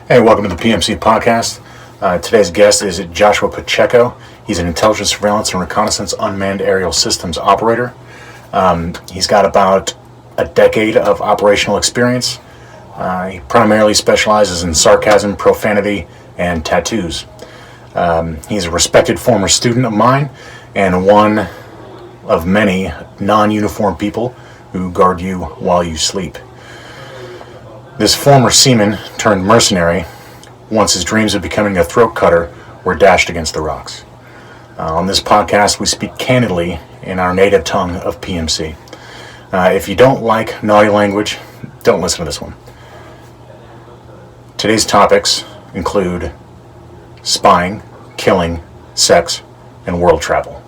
Hey, welcome to the PMC podcast. Today's guest is Joshua Pacheco. He's an intelligence, surveillance, and reconnaissance unmanned aerial systems operator. He's got about a decade of operational experience. He primarily specializes in sarcasm, profanity, and tattoos. He's a respected former student of mine and one of many non-uniformed people who guard you while you sleep. This former seaman turned mercenary, once his dreams of becoming a throat cutter were dashed against the rocks. On this podcast, we speak candidly in our native tongue of PMC. If you don't like naughty language, don't listen to this one. Today's topics include spying, killing, sex, and world travel.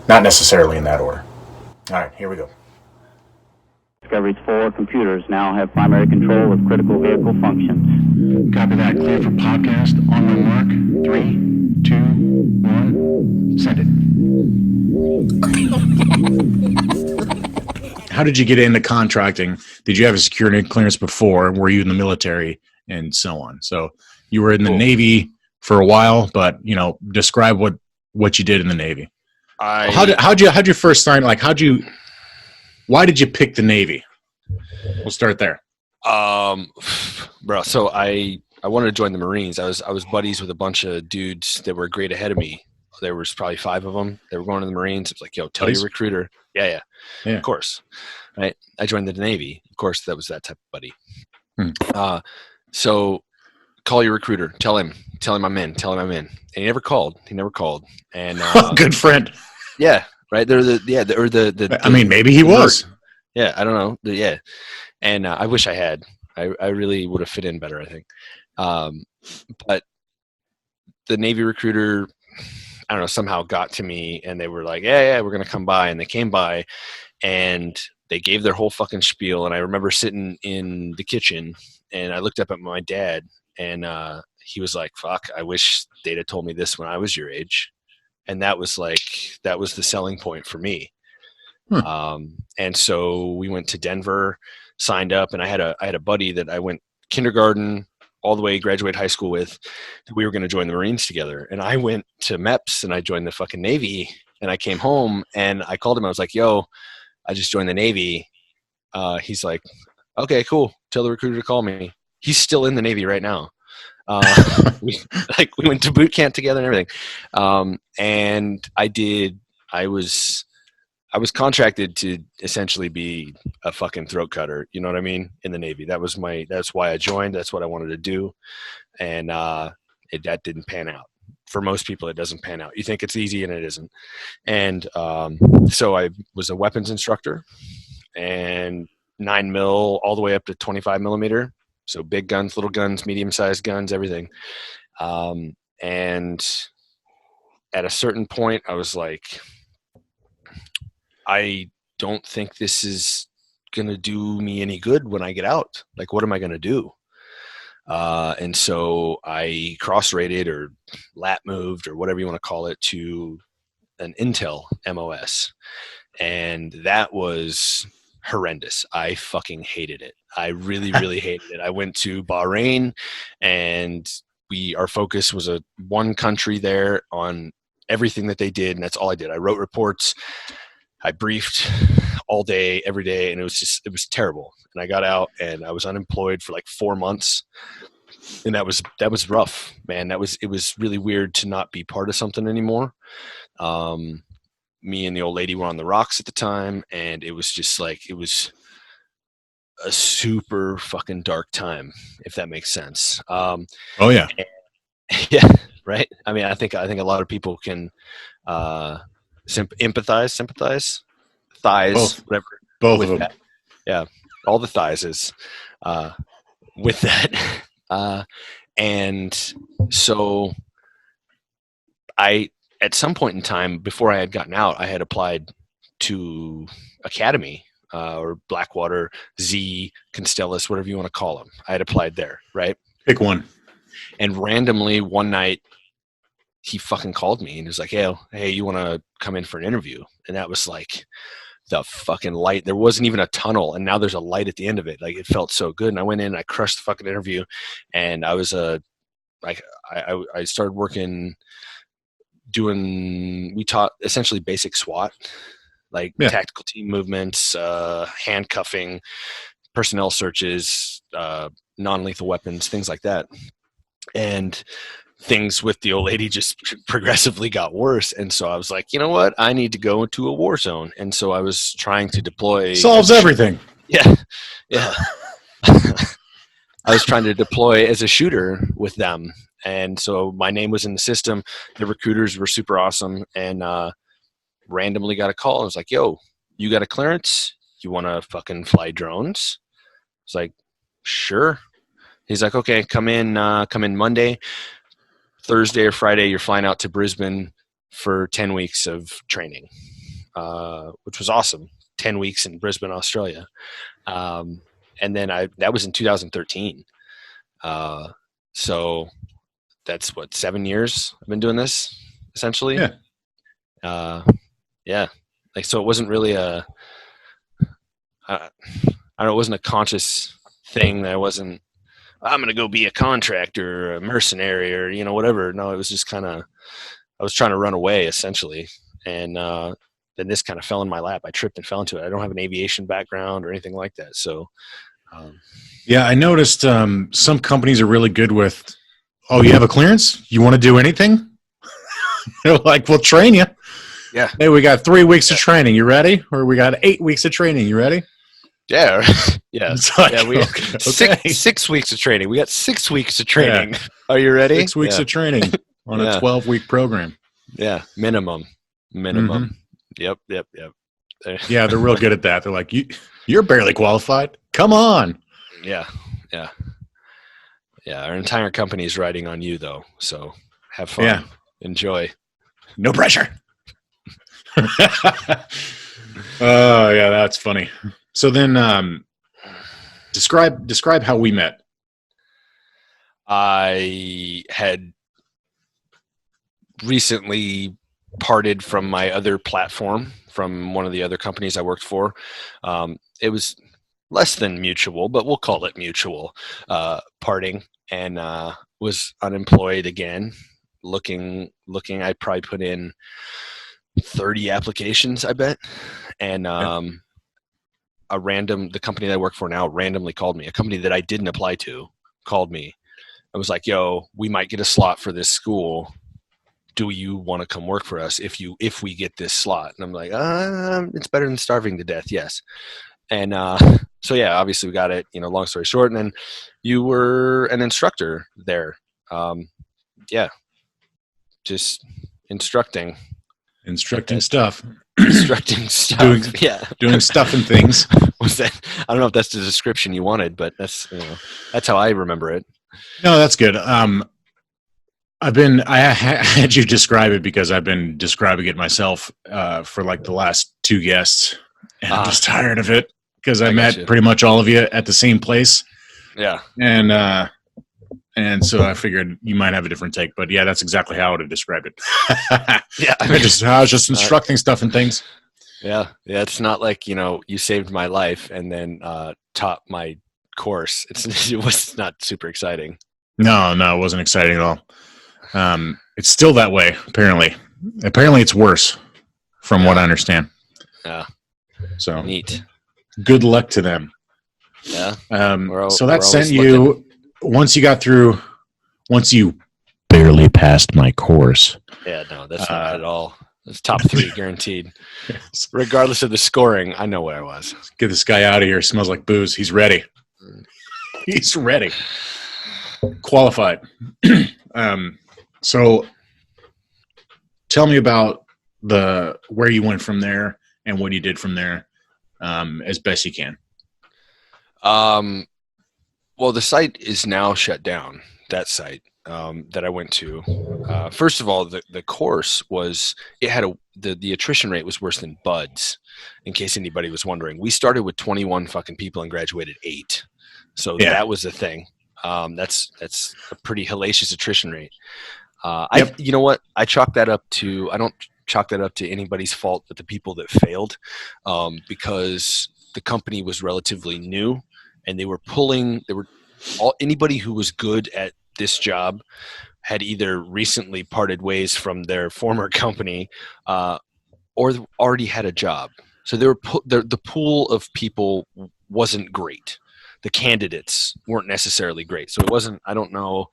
Not necessarily in that order. All right, here we go. Discovery's 4 computers now have primary control of critical vehicle functions. Copy that. Clear for podcast. On my mark. 3, 2, 1. Send it. How did you get into contracting? Did you have a security clearance before? Were you in the military and so on? So you were in the Navy for a while, but describe what you did in the Navy. How'd you first sign? Why did you pick the Navy? We'll start there. Bro, so I wanted to join the Marines. I was buddies with a bunch of dudes that were a grade ahead of me. There was probably 5 of them. They were going to the Marines. It was like, yo, tell your recruiter. Yeah, of course. Right. I joined the Navy. Of course, that was that type of buddy. So call your recruiter. Tell him I'm in. And he never called. And good friend. Yeah. Right. I mean, maybe he was. Yeah. I don't know. Yeah. And I wish I had. I really would have fit in better, I think. But the Navy recruiter, I don't know, somehow got to me and they were like, yeah, we're going to come by. And they came by and they gave their whole fucking spiel. And I remember sitting in the kitchen and I looked up at my dad and he was like, fuck, I wish they'd have told me this when I was your age. And that was the selling point for me. And so we went to Denver, signed up, and I had a buddy that I went kindergarten all the way graduate high school with. We were going to join the Marines together. And I went to MEPS and I joined the fucking Navy. And I came home and I called him. I was like, yo, I just joined the Navy. He's like, okay, cool. Tell the recruiter to call me. He's still in the Navy right now. We went to boot camp together and everything. And I was contracted to essentially be a fucking throat cutter. You know what I mean? In the Navy. That's why I joined. That's what I wanted to do. And, that didn't pan out. For most people, it doesn't pan out. You think it's easy and it isn't. And, so I was a weapons instructor and 9mm all the way up to 25 millimeter. So big guns, little guns, medium-sized guns, everything. And at a certain point, I was like, I don't think this is going to do me any good when I get out. Like, what am I going to do? And so I cross-rated or lat moved or whatever you want to call it to an Intel MOS. And that was horrendous. I fucking hated it. I really, really hated it. I went to Bahrain and our focus was one country there on everything that they did. And that's all I did. I wrote reports. I briefed all day, every day. And it was terrible. And I got out and I was unemployed for like 4 months. And that was rough, man. It was really weird to not be part of something anymore. Me and the old lady were on the rocks at the time, and it was just like, it was a super fucking dark time, if that makes sense. Oh yeah. Yeah. Right. I mean, I think a lot of people can, sympathize, thighs, whatever. Both of them. That. Yeah. All the thighs is, with that. And so at some point in time before I had gotten out, I had applied to Academy, or Blackwater, Z, Constellus, whatever you want to call them. I had applied there, right? Pick one. And randomly one night he fucking called me and he was like, hey, you want to come in for an interview? And that was like the fucking light. There wasn't even a tunnel, and now there's a light at the end of it. Like, it felt so good. And I went in, I crushed the fucking interview, and I was I started working we taught essentially basic SWAT, like tactical team movements, handcuffing, personnel searches, non-lethal weapons, things like that. And things with the old lady just progressively got worse. And so I was like, you know what? I need to go into a war zone. And so I was trying to deploy. Solves everything. Yeah. Yeah. I was trying to deploy as a shooter with them. And so my name was in the system. The recruiters were super awesome, and randomly got a call. I was like, yo, you got a clearance? You want to fucking fly drones? I was like, sure. He's like, okay, come in Monday. Thursday or Friday, you're flying out to Brisbane for 10 weeks of training, which was awesome. 10 weeks in Brisbane, Australia. And then that was in 2013. So that's 7 years I've been doing this, essentially. Yeah. Yeah. Like, so it wasn't really I don't know, it wasn't a conscious thing. That I'm going to go be a contractor or a mercenary or, whatever. No, it was just kind of, I was trying to run away, essentially. And then this kind of fell in my lap. I tripped and fell into it. I don't have an aviation background or anything like that. So, yeah, I noticed some companies are really good with, oh, you have a clearance? You want to do anything? They're like, we'll train you. Yeah. Hey, we got 3 weeks of training. You ready? Or we got 8 weeks of training. You ready? Yeah. Yeah. Like, yeah. We okay. 6 weeks of training. We got 6 weeks of training. Yeah. Are you ready? 6 weeks of training on a 12-week program. Yeah. Minimum. Mm-hmm. Yep. Yeah, they're real good at that. They're like, you're barely qualified. Come on. Yeah. Our entire company is riding on you, though. So have fun. Yeah. Enjoy. No pressure. Oh, yeah, that's funny. So then, describe how we met. I had recently parted from my other platform, from one of the other companies I worked for. It was less than mutual, but we'll call it mutual, parting, and was unemployed again, looking. I probably put in 30 applications, I bet. And the company that I work for now randomly called me. A company that I didn't apply to called me. I was like, yo, we might get a slot for this school. Do you want to come work for us if we get this slot? And I'm like, it's better than starving to death. Yes. And so yeah, obviously we got it, long story short. And then you were an instructor there. Yeah. Just instructing stuff. Instructing stuff. Doing stuff and things. Was that? I don't know if that's the description you wanted, but that's how I remember it. No, that's good. I had you describe it because I've been describing it myself for like the last 2 guests, and I'm just tired of it because I met pretty much all of you at the same place. Yeah, and so I figured you might have a different take, but yeah, that's exactly how I would have described it. Yeah, I was just instructing stuff and things. Yeah, it's not like you saved my life and then taught my course. It was not super exciting. No, it wasn't exciting at all. It's still that way, apparently. Apparently it's worse from what I understand. Yeah. So neat. Good luck to them. Yeah. So that sent you, once you barely passed my course. Yeah, no, that's not at all. It's top 3 guaranteed. Yes. Regardless of the scoring, I know where I was. Get this guy out of here. Smells like booze. He's ready. He's ready. Qualified. So tell me about where you went from there and what you did from there, as best you can. Well, the site is now shut down, that site that I went to. First of all, the course the attrition rate was worse than Buds, in case anybody was wondering. We started with 21 fucking people and graduated 8. So that was the thing. That's a pretty hellacious attrition rate. You know what? I chalk that up to, chalk that up to anybody's fault but the people that failed, because the company was relatively new, and anybody who was good at this job had either recently parted ways from their former company, or already had a job. So the pool of people wasn't great. The candidates weren't necessarily great. So it wasn't, I don't know,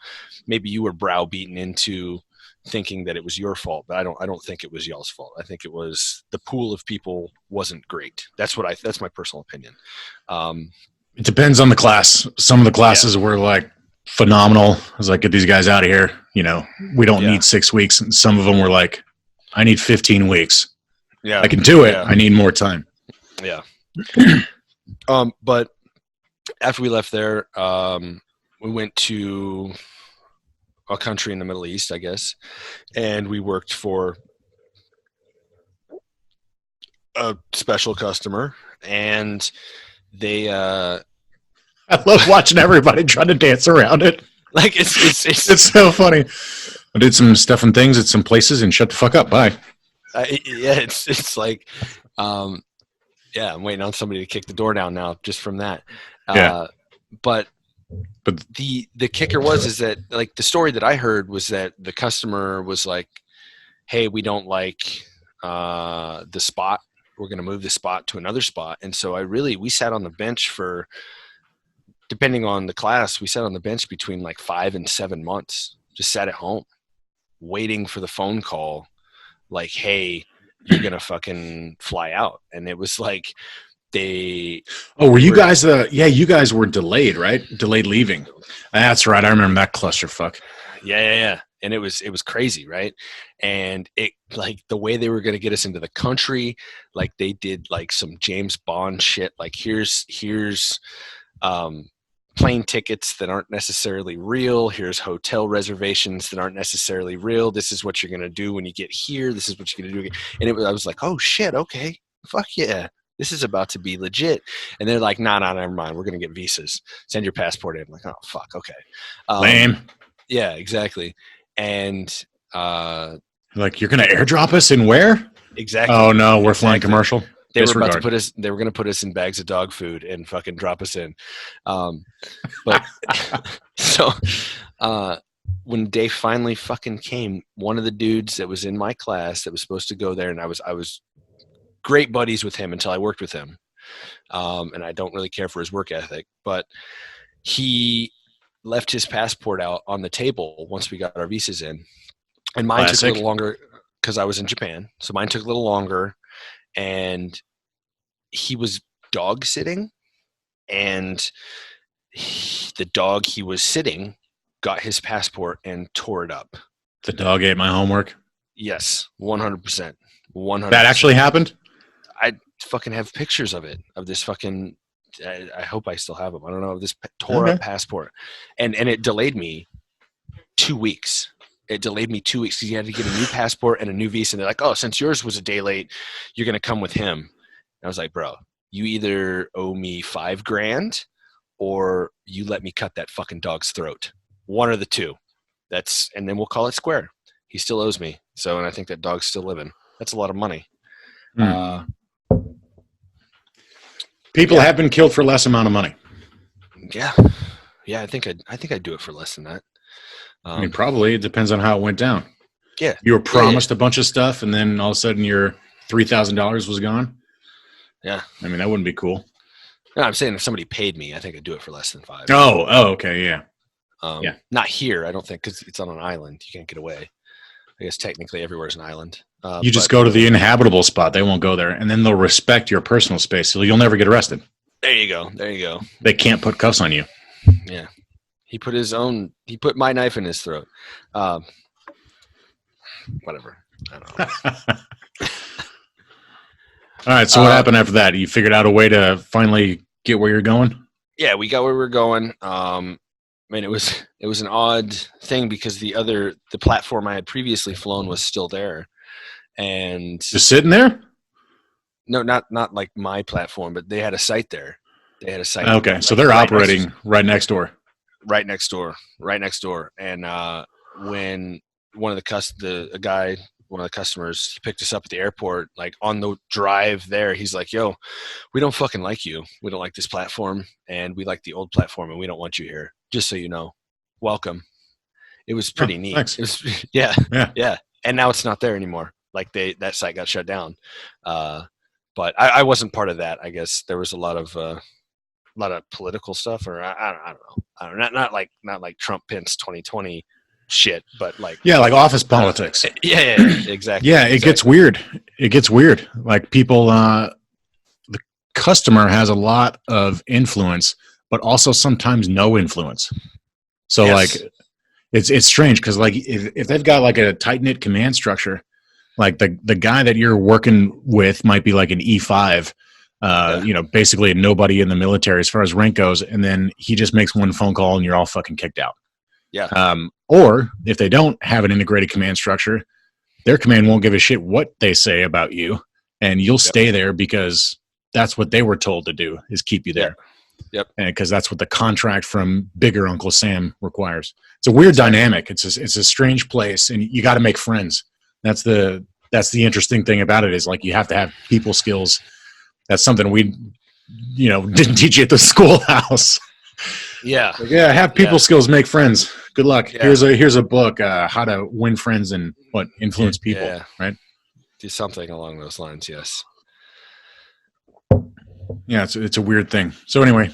maybe you were browbeaten into thinking that it was your fault, but I don't think it was y'all's fault. I think it was the pool of people wasn't great. That's my personal opinion. It depends on the class. Some of the classes were like phenomenal. I was like, get these guys out of here. You know, we don't need 6 weeks. And some of them were like, I need 15 weeks. Yeah, I can do it. I need more time. Yeah. But after we left there, we went to a country in the Middle East, I guess, and we worked for a special customer, and they I love watching everybody trying to dance around it. Like it's so funny. I did some stuff and things at some places and shut the fuck up. Bye. It's like, I'm waiting on somebody to kick the door down now just from that. But the kicker is that, like, the story that I heard was that the customer was like, hey, we don't like the spot. We're going to move the spot to another spot. And so we sat on the bench for, depending on the class, we sat on the bench between like 5 and 7 months, just sat at home waiting for the phone call. Like, hey, you're going to fucking fly out. And it was like, you guys were delayed, right? Delayed leaving. That's right. I remember that clusterfuck. Yeah. And it was crazy, right? And it, like, the way they were going to get us into the country, like they did like some James Bond shit. Like, here's plane tickets that aren't necessarily real. Here's hotel reservations that aren't necessarily real. This is what you're going to do when you get here. This is what you're going to do. And I was like, oh shit. Okay. Fuck yeah. This is about to be legit. And they're like, nah, never mind. We're going to get visas. Send your passport in. I'm like, oh, fuck. Okay. Lame. Yeah, exactly. And like, you're going to airdrop us in where? Exactly. Oh, no, we're flying commercial. They were about to put us. They were going to put us in bags of dog food and fucking drop us in. But so when day finally fucking came, one of the dudes that was in my class that was supposed to go there, and I was great buddies with him until I worked with him, and I don't really care for his work ethic, but he left his passport out on the table once we got our visas in, and mine took a little longer because I was in Japan, so mine took a little longer. And he was dog sitting, and the dog he was sitting got his passport and tore it up. The dog ate my homework? Yes, 100%. 100%. That actually happened? I fucking have pictures of it, of this fucking, I hope I still have them. I don't know, this tore up passport. And it delayed me 2 weeks. It delayed me 2 weeks because you had to get a new passport and a new visa. And they're like, oh, since yours was a day late, you're going to come with him. And I was like, bro, you either owe me $5,000 or you let me cut that fucking dog's throat. One or the two. And then we'll call it square. He still owes me. So, and I think that dog's still living. That's a lot of money. People have been killed for less amount of money. Yeah. I think I'd do it for less than that. I mean, probably. It depends on how it went down. Yeah. You were promised a bunch of stuff, and then all of a sudden your $3,000 was gone? Yeah. I mean, that wouldn't be cool. No, I'm saying if somebody paid me, I think I'd do it for less than $5,000. Oh, okay, yeah. Not here, I don't think, because it's on an island. You can't get away. I guess technically everywhere's an island. You just go to the inhabitable spot. They won't go there, and then they'll respect your personal space, so you'll never get arrested. There you go. They can't put cuffs on you. Yeah. He put my knife in his throat. Whatever. I don't know. All right. So what happened after that? You figured out a way to finally get where you're going? Yeah, we got where we were going. I mean, it was an odd thing because the platform I had previously flown was still there. And just sitting there? No, not like my platform, but they had a site there. They had a site. Okay. Like, so they're operating right next door. Right next door. And when one of a guy one of the customers, he picked us up at the airport. Like on the drive there, he's like, "Yo, we don't fucking like you. We don't like this platform, and we like the old platform, and we don't want you here. Just so you know, welcome." It was pretty neat. Thanks. It was, yeah, Yeah. yeah. And now it's not there anymore. Like that site got shut down. But I wasn't part of that. I guess there was a lot of political stuff, or I don't know. Not like Trump Pence 2020 shit, but like like office politics. Yeah, exactly. Yeah, it gets weird. It gets weird. Like people, the customer has a lot of influence, but also sometimes no influence. So Yes. like, it's strange because like if they've got like a tight knit command structure, like the guy that you're working with might be like an E5, basically a nobody in the military as far as rank goes, and then he just makes one phone call and you're all fucking kicked out. Yeah. Or if they don't have an integrated command structure, their command won't give a shit what they say about you, and you'll stay there because that's what they were told to do, is keep you there. Yep. And because that's what the contract from bigger Uncle Sam requires. It's a weird dynamic. It's a strange place, and you got to make friends. That's the interesting thing about it, is like you have to have people skills. That's something we, didn't teach you at the schoolhouse. Yeah. Like, have people skills, make friends. Good luck. Yeah. Here's a book, how to win friends and influence people. Yeah. Right. Do something along those lines. Yes. Yeah, it's a weird thing. So anyway,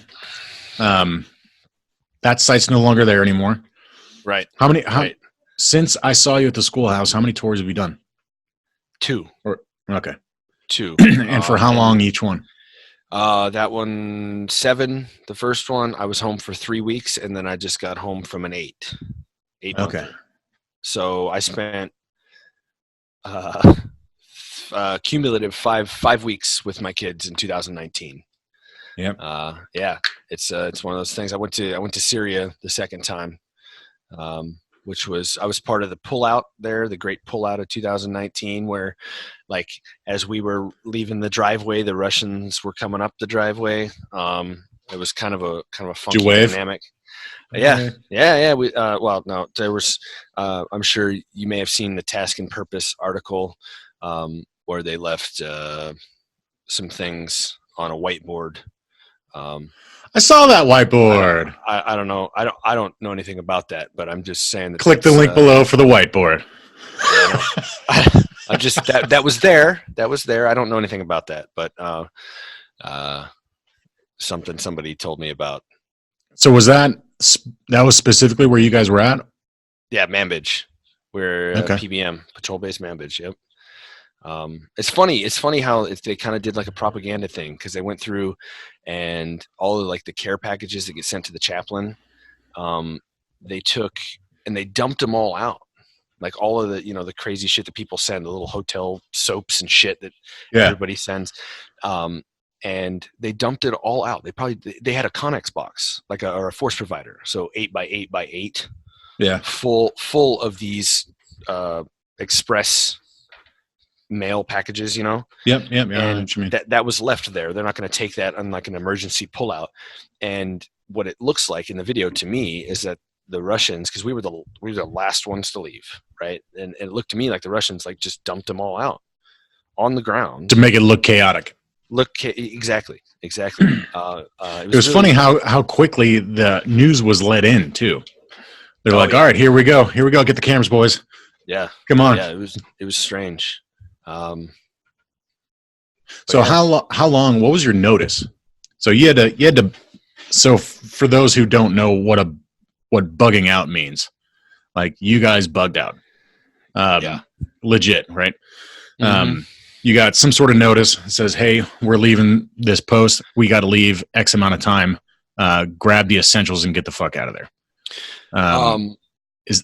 that site's no longer there anymore. Right. Since I saw you at the schoolhouse, how many tours have you done? 2. Okay. 2. And for how long each one? That one 7. The first one, I was home for 3 weeks, and then I just got home from an 8. Okay. So I spent cumulative 5 weeks with my kids in 2019. Yep. Yeah, it's one of those things. I went to Syria the second time, which was, I was part of the pullout there, the great pullout of 2019, where like as we were leaving the driveway, the Russians were coming up the driveway. It was kind of a funky dynamic. Yeah. We no, there was. I'm sure you may have seen the Task and Purpose article where they left some things on a whiteboard. I saw that whiteboard. I don't know. I don't know anything about that, but I'm just saying that. Click the link below for the whiteboard. I just that was there. That was there. I don't know anything about that, but something somebody told me about. So was that was specifically where you guys were at? Yeah, Manbij. We're PBM, Patrol Base Manbij. Yep. It's funny how they kind of did like a propaganda thing, because they went through and all of like the care packages that get sent to the chaplain, they took and they dumped them all out. Like all of the, the crazy shit that people send, the little hotel soaps and shit that everybody sends. And they dumped it all out. They had a Connex box, or a force provider. So 8x8x8. Yeah. Full of these, express mail packages, Yep. And that was left there. They're not going to take that on like an emergency pullout. And what it looks like in the video to me is that the Russians, because we were the last ones to leave, right? And it looked to me like the Russians like just dumped them all out on the ground to make it look chaotic. Exactly. It was really funny how quickly the news was let in too. They're all right, here we go, get the cameras, boys. Yeah, come on. Yeah, it was strange. So how long? What was your notice? So you had to. So for those who don't know what bugging out means, like you guys bugged out. Legit, right? Mm-hmm. You got some sort of notice that says, "Hey, we're leaving this post. We got to leave X amount of time. Grab the essentials and get the fuck out of there."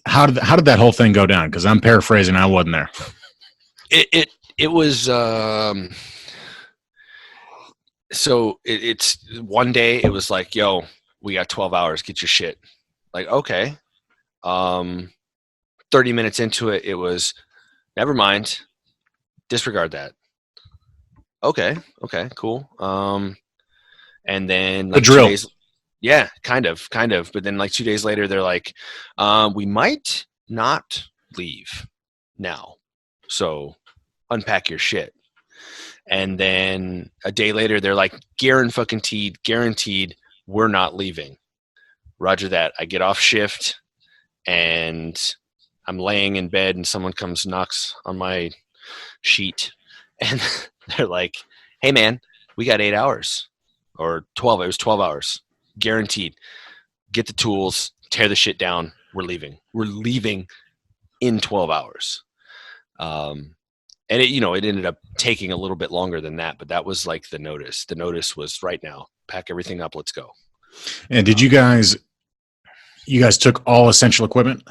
How did that whole thing go down? Because I'm paraphrasing. I wasn't there. It was so it's one day it was like, yo, we got 12 hours, get your shit. Like, okay. 30 minutes into it, it was, never mind, disregard that. Okay, cool. And then like the drill. 2 days, yeah, kind of. But then like 2 days later, they're like, we might not leave now. So unpack your shit. And then a day later, they're like, guaranteed, we're not leaving. Roger that. I get off shift and I'm laying in bed and someone comes, knocks on my sheet. And they're like, hey man, we got 8 hours or 12. It was 12 hours. Guaranteed. Get the tools, tear the shit down. We're leaving. We're leaving in 12 hours. And it ended up taking a little bit longer than that, but that was like the notice. The notice was right now, pack everything up, let's go. And did you guys took all essential equipment?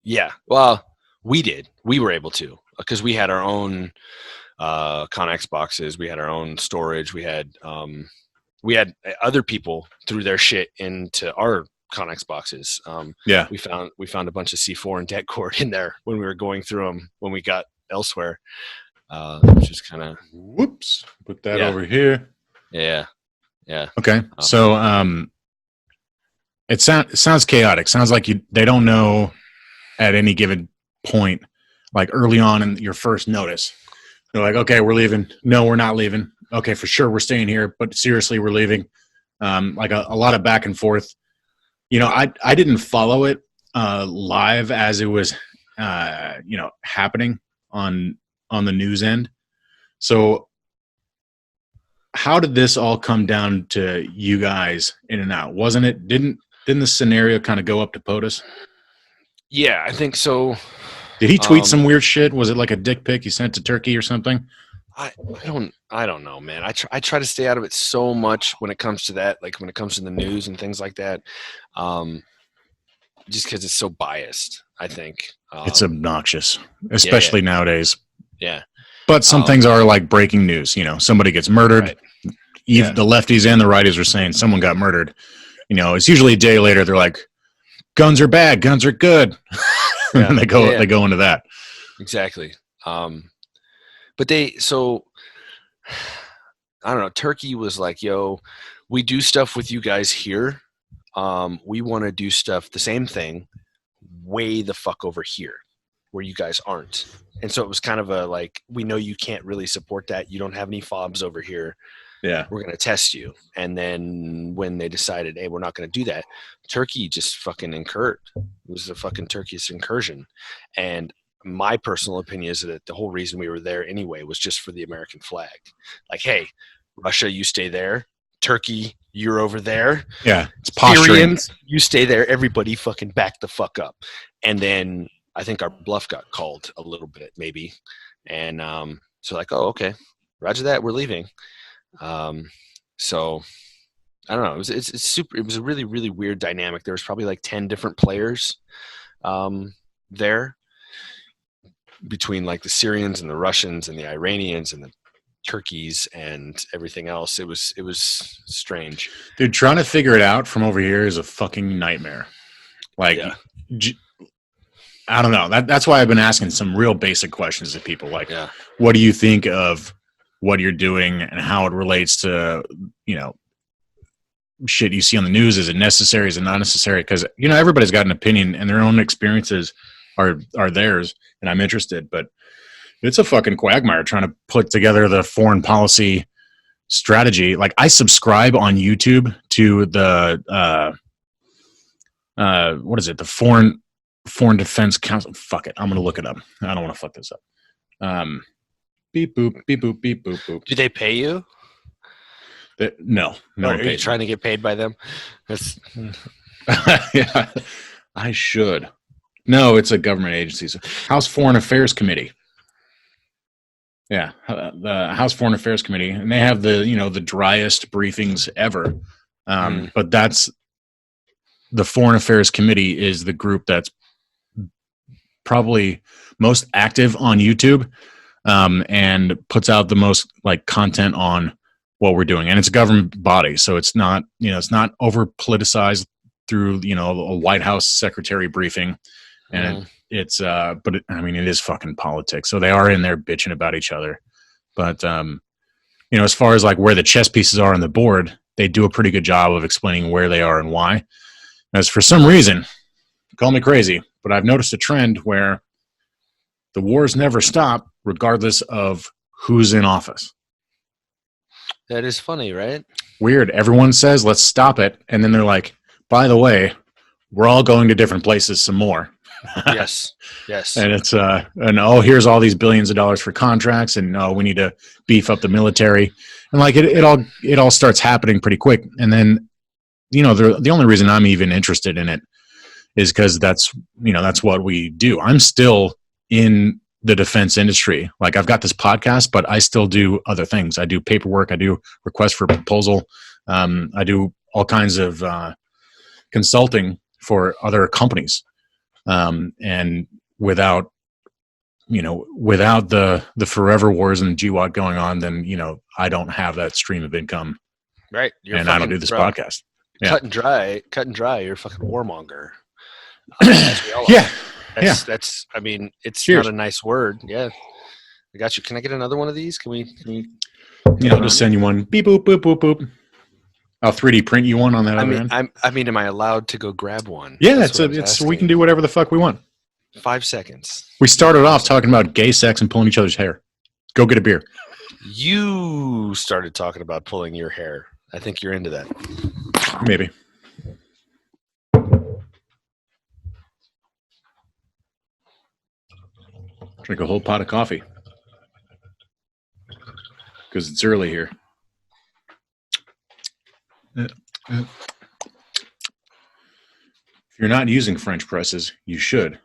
Yeah. Well, we did. We were able to, because we had our own Connex boxes. We had our own storage. We had other people threw their shit into our Connex boxes. Yeah. We found a bunch of C4 and det cord in there when we were going through them when we got elsewhere, which is kind of whoops. Put that over here. Yeah. Okay. So it sounds chaotic. Sounds like they don't know at any given point, like early on in your first notice. They're like, okay, we're leaving. No, we're not leaving. Okay, for sure we're staying here, but seriously, we're leaving. Like a lot of back and forth. I didn't follow it live as it was happening on the news end. So how did this all come down to you guys in and out? Wasn't it? Didn't the scenario kind of go up to POTUS? Yeah, I think so. Did he tweet some weird shit? Was it like a dick pic he sent to Turkey or something? I don't know, man. I try to stay out of it so much when it comes to that, like when it comes to the news and things like that. Just because it's so biased, I think. It's obnoxious, especially nowadays. Yeah. But some things are like breaking news. Somebody gets murdered. Right. The lefties and the righties are saying someone got murdered. It's usually a day later. They're like, guns are bad, guns are good. Yeah. And they go into that. Exactly. But I don't know. Turkey was like, yo, we do stuff with you guys here. We want to do stuff, the same thing, way the fuck over here where you guys aren't. And so it was kind of a like, we know you can't really support that. You don't have any fobs over here. Yeah. We're going to test you. And then when they decided, hey, we're not going to do that, Turkey just fucking incurred. It was a fucking Turkish incursion. And my personal opinion is that the whole reason we were there anyway was just for the American flag. Like, hey, Russia, you stay there. Turkey, you're over there. Yeah, it's posturing. Syrians, you stay there. Everybody fucking back the fuck up. And then I think our bluff got called a little bit, maybe. And so like, oh, okay, roger that, we're leaving. So I don't know. It's super. It was a really, really weird dynamic. There was probably like 10 different players there between like the Syrians and the Russians and the Iranians and the Turkeys and everything else. It was strange. Dude, trying to figure it out from over here is a fucking nightmare. Like, I don't know. That's why I've been asking some real basic questions to people. Like, what do you think of what you're doing and how it relates to, shit you see on the news? Is it necessary? Is it not necessary? Because, everybody's got an opinion and their own experiences are theirs. And I'm interested, but it's a fucking quagmire trying to put together the foreign policy strategy. Like, I subscribe on YouTube to the, what is it? The Foreign Defense Council. Fuck it. I'm going to look it up. I don't want to fuck this up. Beep, boop, beep, boop, beep, boop, boop. Do they pay you? No. Are you trying to get paid by them? Yeah, I should. No, it's a government agency. So House Foreign Affairs Committee. Yeah, the House Foreign Affairs Committee, and they have the driest briefings ever. But that's the Foreign Affairs Committee is the group that's probably most active on YouTube, and puts out the most like content on what we're doing. And it's a government body, so it's not it's not over politicized through a White House secretary briefing, and it is fucking politics. So they are in there bitching about each other, but as far as like where the chess pieces are on the board, they do a pretty good job of explaining where they are and why. As for some reason, call me crazy, but I've noticed a trend where the wars never stop regardless of who's in office. That is funny, right? Weird. Everyone says, let's stop it. And then they're like, by the way, we're all going to different places some more. Yes. And it's, here's all these billions of dollars for contracts. And we need to beef up the military. And like it all starts happening pretty quick. And then, the only reason I'm even interested in it is because that's what we do. I'm still in the defense industry. Like I've got this podcast, but I still do other things. I do paperwork. I do requests for proposal. I do all kinds of consulting for other companies. And without the forever wars and GWAT going on, then, I don't have that stream of income. Right. And I don't do this podcast. Yeah. Cut and dry. You're a fucking warmonger. That's, I mean, it's Cheers. Not a nice word. Yeah. I got you. Can I get another one of these? Can we I'll just send you one. Beep, boop, boop, boop, boop. I'll 3D print you one on that other end. Am I allowed to go grab one? Yeah, we can do whatever the fuck we want. 5 seconds. We started off talking about gay sex and pulling each other's hair. Go get a beer. You started talking about pulling your hair. I think you're into that. Maybe. Drink a whole pot of coffee. Because it's early here. If you're not using French presses, you should.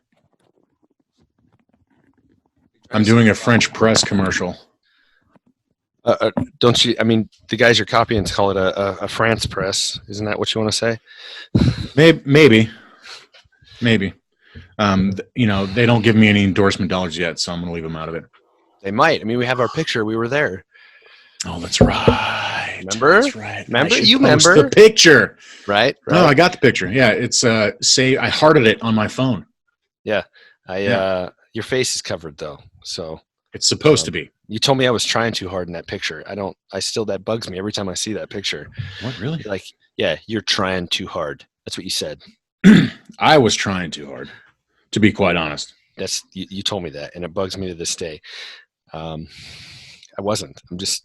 I'm doing a French press commercial. Don't you? I mean, the guys you're copying call it a France press. Isn't that what you want to say? Maybe. They don't give me any endorsement dollars yet, so I'm going to leave them out of it. They might. I mean, we have our picture. We were there. Oh, that's right. Remember? That's right. Remember? You remember the picture, right? No, I got the picture. Yeah, it's I hearted it on my phone. Yeah, your face is covered though, so it's supposed to be. You told me I was trying too hard in that picture. That bugs me every time I see that picture. What, really? You're like, yeah, you're trying too hard. That's what you said. I was trying too hard, to be quite honest. You told me that, and it bugs me to this day. I wasn't. I'm just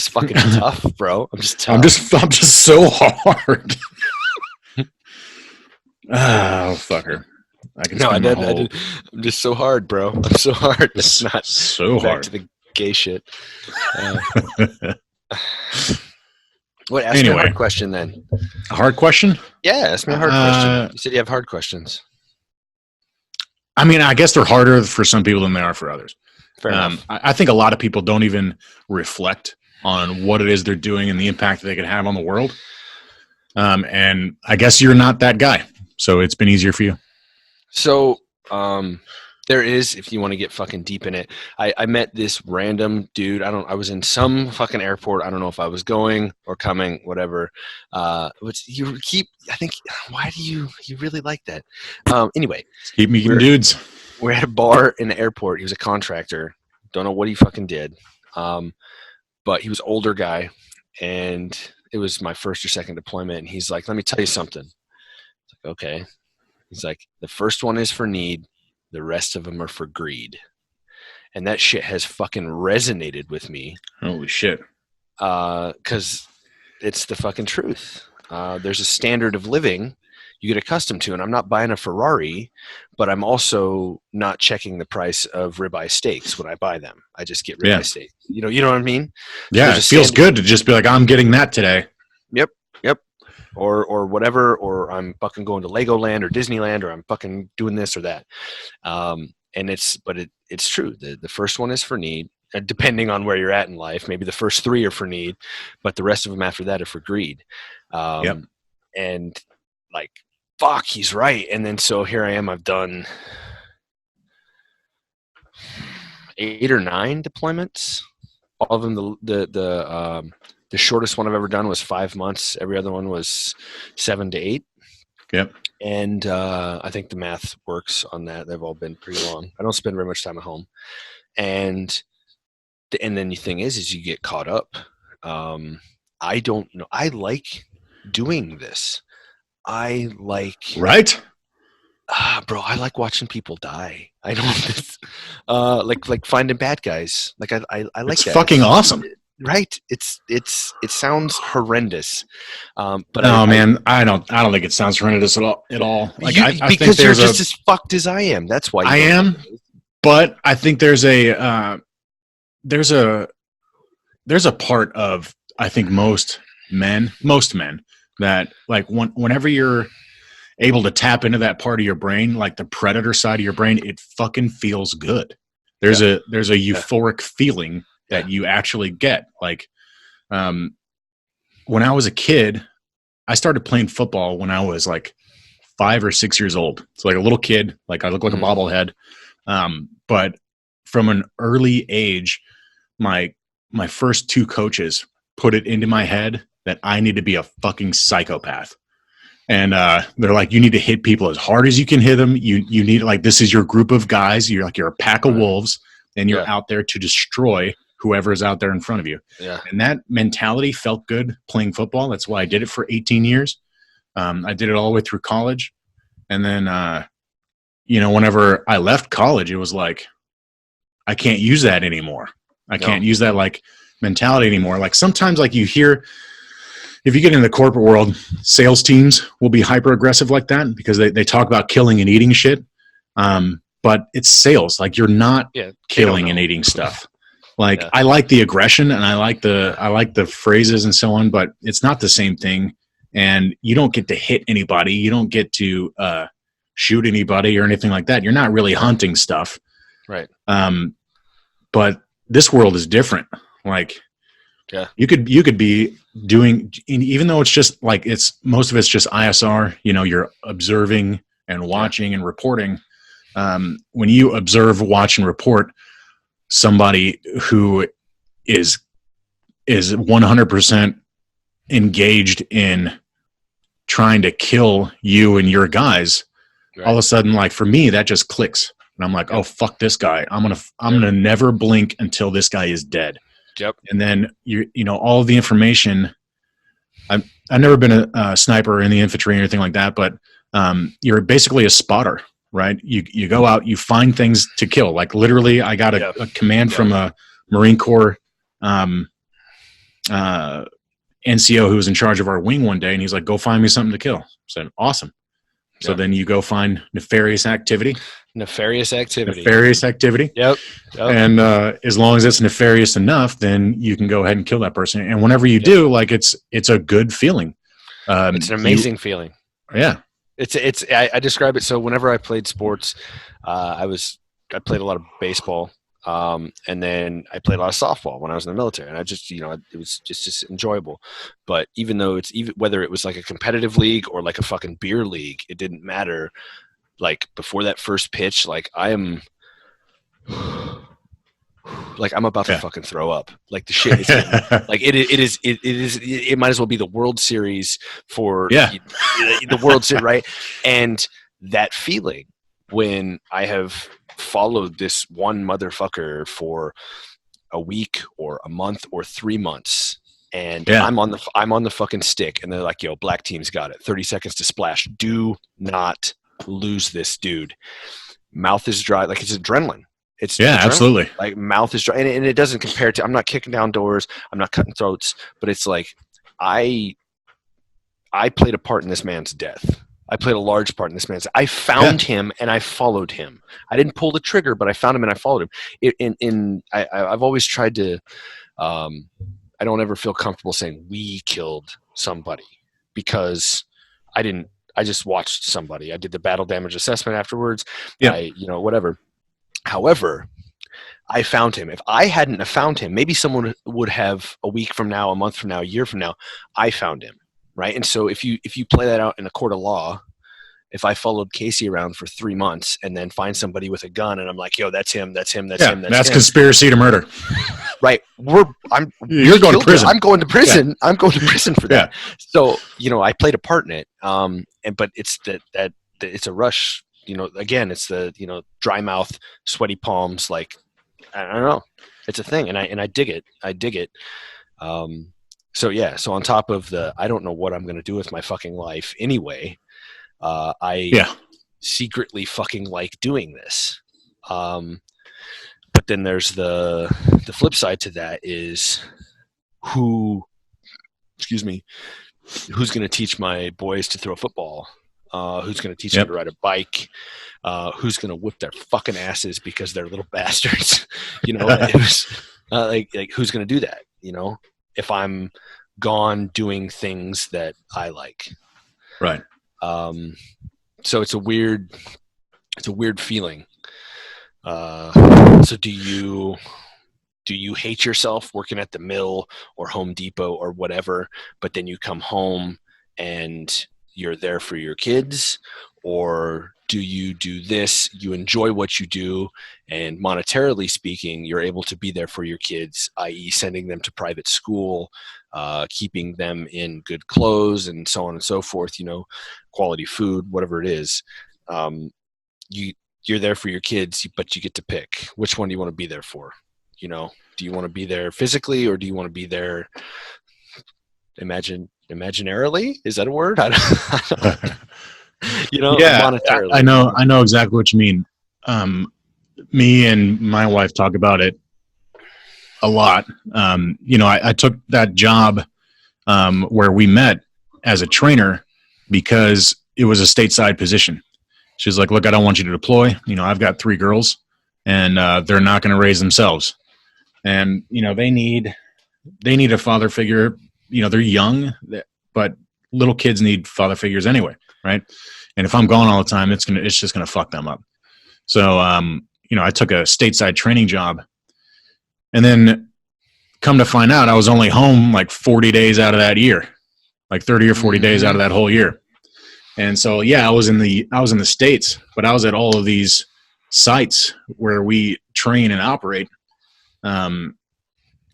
fucking tough, bro. I'm just tough. I'm just so hard. Oh, fucker. I did. I'm just so hard, bro. I'm so hard. It's not so back hard to the gay shit. Ask me a hard question then. A hard question? Yeah, ask me a hard question. You said you have hard questions. I mean, I guess they're harder for some people than they are for others. Fair enough. I think a lot of people don't even reflect on what it is they're doing and the impact that they could have on the world. And I guess you're not that guy, so it's been easier for you. So there is, if you want to get fucking deep in it, I met this random dude. I was in some fucking airport. I don't know if I was going or coming, whatever. Why do you really like that? Anyway. Keep meeting dudes. We're at a bar in the airport. He was a contractor. Don't know what he fucking did. But he was an older guy, and it was my first or second deployment. And he's like, let me tell you something. It's like, okay. He's like, the first one is for need. The rest of them are for greed. And that shit has fucking resonated with me. Holy shit. Because it's the fucking truth. There's a standard of living you get accustomed to. And I'm not buying a Ferrari, but I'm also not checking the price of ribeye steaks when I buy them. I just get ribeye steak. You know what I mean? Yeah, it feels good to just be like, I'm getting that today. Yep. Or whatever, or I'm fucking going to Legoland or Disneyland, or I'm fucking doing this or that. And it's true. The first one is for need, depending on where you're at in life. Maybe the first 3 are for need, but the rest of them after that are for greed. And like, fuck, he's right. And then so here I am. I've done 8 or 9 deployments. All of them, the shortest one I've ever done was 5 months. Every other one was 7 to 8. Yep. And I think the math works on that. They've all been pretty long. I don't spend very much time at home. And then the thing is you get caught up. I don't know. I like doing this. I like. Right? bro, I like watching people die. I don't this, like finding bad guys. Like I like It's that. fucking awesome. Right. It sounds horrendous. But No, man, I don't think it sounds horrendous at all. Like I think because you're there's just as fucked as I am. That's why I am, but I think there's a part of, I think most men that like whenever you're able to tap into that part of your brain, like the predator side of your brain, it fucking feels good. There's a euphoric feeling that you actually get. Like, when I was a kid, I started playing football when I was like 5 or 6 years old. So like a little kid, like I look like a bobblehead. But from an early age, my first 2 coaches put it into my head that I need to be a fucking psychopath. And they're like, you need to hit people as hard as you can hit them. You need, like, this is your group of guys. You're a pack of wolves, and you're out there to destroy whoever is out there in front of you. Yeah. And that mentality felt good playing football. That's why I did it for 18 years. I did it all the way through college. And then, whenever I left college, it was like, I can't use that anymore. I can't use that like mentality anymore. Like sometimes like you hear, if you get in the corporate world, sales teams will be hyper aggressive like that because they talk about killing and eating shit. But it's sales. Like you're not killing and eating stuff. Like I like the aggression and I like the phrases and so on, but it's not the same thing. And you don't get to hit anybody. You don't get to shoot anybody or anything like that. You're not really hunting stuff. Right. But this world is different. Like you could be doing, even though it's just like most of it's just ISR, you're observing and watching and reporting. When you observe, watch, and report somebody who is 100% engaged in trying to kill you and your guys, all of a sudden, like for me, that just clicks. And I'm like, oh, fuck this guy. I'm going to never blink until this guy is dead. Yep. And then all of the information, I've never been a sniper in the infantry or anything like that, but you're basically a spotter, right? You go out, you find things to kill. Like literally I got a command from a Marine Corps NCO who was in charge of our wing one day, and he's like, go find me something to kill. I said, awesome. So then you go find nefarious activity. Yep. And as long as it's nefarious enough, then you can go ahead and kill that person. And whenever you do, like it's a good feeling. It's an amazing feeling. Yeah. I describe it. So whenever I played sports, I played a lot of baseball. And then I played a lot of softball when I was in the military, and I just, it was just enjoyable. But even though whether it was like a competitive league or like a fucking beer league, it didn't matter. Like before that first pitch, like I'm about to fucking throw up. Like the shit is like it might as well be the World Series for the World Series, right? And that feeling when I have followed this one motherfucker for a week or a month or 3 months, and I'm on the fucking stick, and they're like, yo, black team's got it, 30 seconds to splash, do not lose this dude. Mouth is dry, like it's adrenaline. It's adrenaline. Absolutely, like mouth is dry, and it doesn't compare to, I'm not kicking down doors, I'm not cutting throats, but it's like I played a part in this man's death. I played a large part in this man's. I found him and I followed him. I didn't pull the trigger, but I found him and I followed him. I've always tried to. I don't ever feel comfortable saying we killed somebody because I didn't. I just watched somebody. I did the battle damage assessment afterwards. Yeah. Whatever. However, I found him. If I hadn't have found him, maybe someone would have a week from now, a month from now, a year from now. I found him. Right. And so if you play that out in a court of law, if I followed Casey around for 3 months and then find somebody with a gun and I'm like, yo, that's him. That's conspiracy to murder. Right. You're going to prison. I'm going to prison. Yeah. I'm going to prison for that. Yeah. So, I played a part in it. But it's that it's a rush, again, it's the, dry mouth, sweaty palms. Like, I don't know. It's a thing. And I dig it. So on top of I don't know what I'm going to do with my fucking life anyway. I secretly fucking like doing this. But then there's the flip side to that is who's going to teach my boys to throw a football? Who's going to teach them to ride a bike? Who's going to whip their fucking asses because they're little bastards? It was like who's going to do that? If I'm gone doing things that I like, right? So it's a weird feeling. So do you hate yourself working at the mill or Home Depot or whatever, but then you come home and you're there for your kids? Or do you do this, you enjoy what you do, and monetarily speaking, you're able to be there for your kids, i.e. sending them to private school, keeping them in good clothes and so on and so forth, quality food, whatever it is. You're there for your kids, but you get to pick which one do you want to be there for. Do you want to be there physically, or do you want to be there imaginarily? Is that a word? I don't monetarily. I know exactly what you mean. Me and my wife talk about it a lot. I took that job where we met as a trainer because it was a stateside position. She's like, look, I don't want you to deploy. I've got 3 girls, and they're not going to raise themselves. And, they need a father figure. They're young, but little kids need father figures anyway, right? And if I'm gone all the time, it's just gonna fuck them up. So, I took a stateside training job, and then come to find out, I was only home like 40 days out of that year, like 30 or 40 days out of that whole year. And so, I was in the States, but I was at all of these sites where we train and operate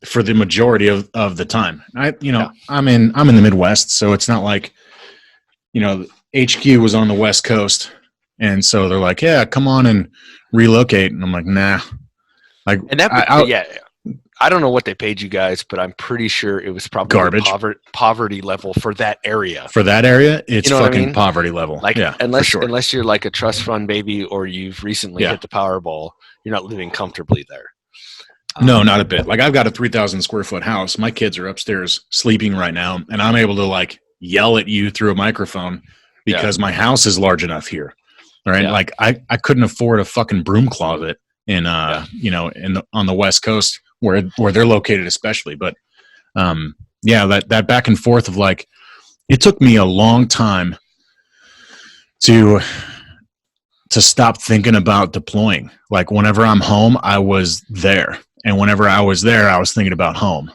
for the majority of the time. I'm in the Midwest, so it's not like, HQ was on the West Coast, and so they're like, yeah, come on and relocate. And I'm like, nah. Like, and I don't know what they paid you guys, but I'm pretty sure it was probably garbage. Poverty level for that area. For that area, it's fucking poverty level. Like, yeah, unless you're like a trust fund baby, or you've recently hit the Powerball, you're not living comfortably there. No, not a bit. Like, I've got a 3,000 square foot house. My kids are upstairs sleeping right now, and I'm able to like yell at you through a microphone because my house is large enough here. All right. Yeah. Like, I couldn't afford a fucking broom closet on the West Coast where they're located, especially. But that back and forth of like, it took me a long time to stop thinking about deploying. Like, whenever I'm home, I was there. And whenever I was there, I was thinking about home.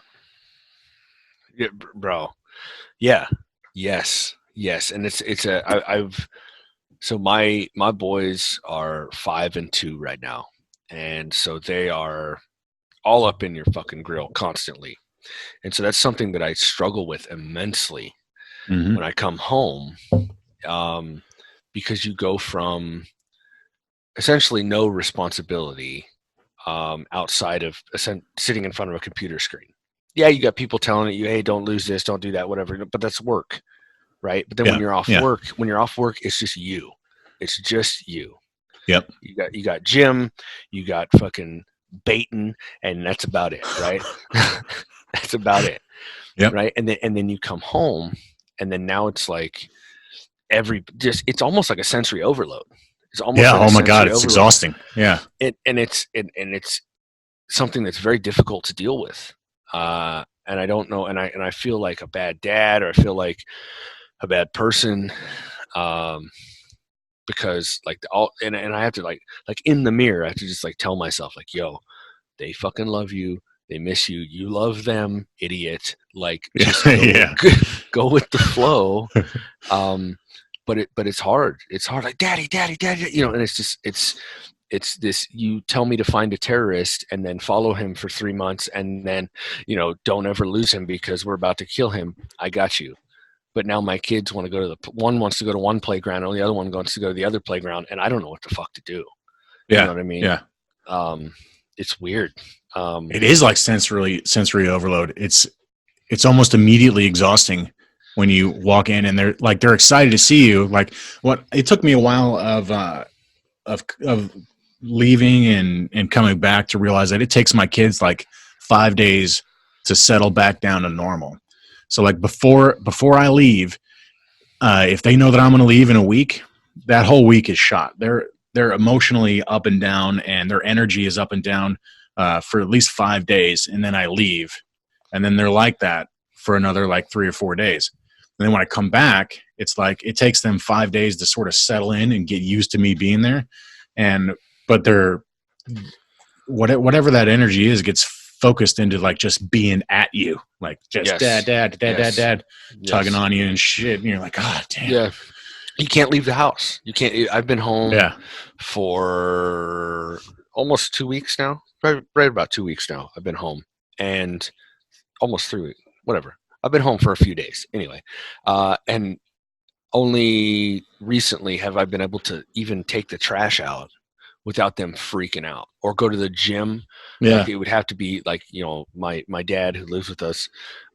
Yeah, bro. Yeah. Yes. And so my boys are 5 and 2 right now. And so they are all up in your fucking grill constantly. And so that's something that I struggle with immensely when I come home. Because you go from essentially no responsibility outside of sitting in front of a computer screen. Yeah, you got people telling you, hey, don't lose this, don't do that, whatever. But that's work, right? But then when you're off work, it's just you. It's just you. Yep. You got Jim, you got fucking Baton, and that's about it, right? That's about it. Yep. Right. And then you come home, and then now it's like it's almost like a sensory overload. It's almost oh my God, it's exhausting. Yeah. And it's something that's very difficult to deal with. And I don't know, and I feel like a bad dad, or I feel like a bad person, because like and I have to like in the mirror, I have to just like tell myself like, yo, they fucking love you. They miss you. You love them, idiot. Like, just go with the flow. But it's hard. It's hard. Like, daddy, and it's just, it's this, you tell me to find a terrorist and then follow him for 3 months. And then, don't ever lose him because we're about to kill him. I got you. But now my kids want to go to one wants to go to one playground, and the other one wants to go to the other playground. And I don't know what the fuck to do. Yeah. You know what I mean? Yeah. It's weird. It is like sensory overload. It's almost immediately exhausting when you walk in and they're excited to see you. Like it took me a while of leaving and coming back to realize that it takes my kids like 5 days to settle back down to normal. So like before I leave, if they know that I'm going to leave in a week, that whole week is shot. They're emotionally up and down, and their energy is up and down for at least 5 days, and then I leave, and then they're like that for another like 3 or 4 days. And then when I come back, it's like it takes them 5 days to sort of settle in and get used to me being there, but they're whatever that energy is gets focused into like just being at you, like just dad, Yes. tugging on you and shit, and you're like, oh damn. Yeah. You can't leave the house. You can't. I've been home for almost 2 weeks now. Right about 2 weeks now. I've been home, and almost 3 weeks. Whatever. I've been home for a few days anyway, and only recently have I been able to even take the trash out without them freaking out, or go to the gym. Yeah. Like it would have to be like, my dad who lives with us,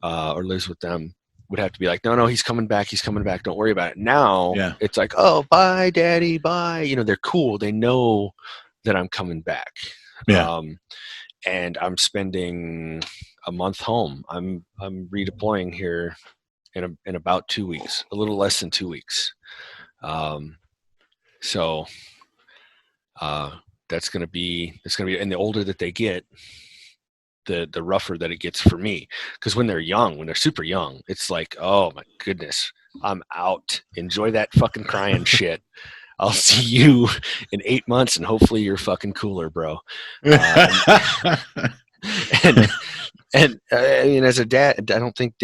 or lives with them, would have to be like, no, he's coming back. Don't worry about it. Now it's like, oh, bye, daddy, bye. They're cool. They know that I'm coming back. Yeah. And I'm spending a month home. I'm redeploying here in about 2 weeks, a little less than 2 weeks. So that's going to be, and the older that they get, the rougher that it gets for me. Because when they're super young, it's like, oh my goodness, I'm out. Enjoy that fucking crying shit. I'll see you in 8 months, and hopefully you're fucking cooler, bro. And I mean, as a dad, I don't think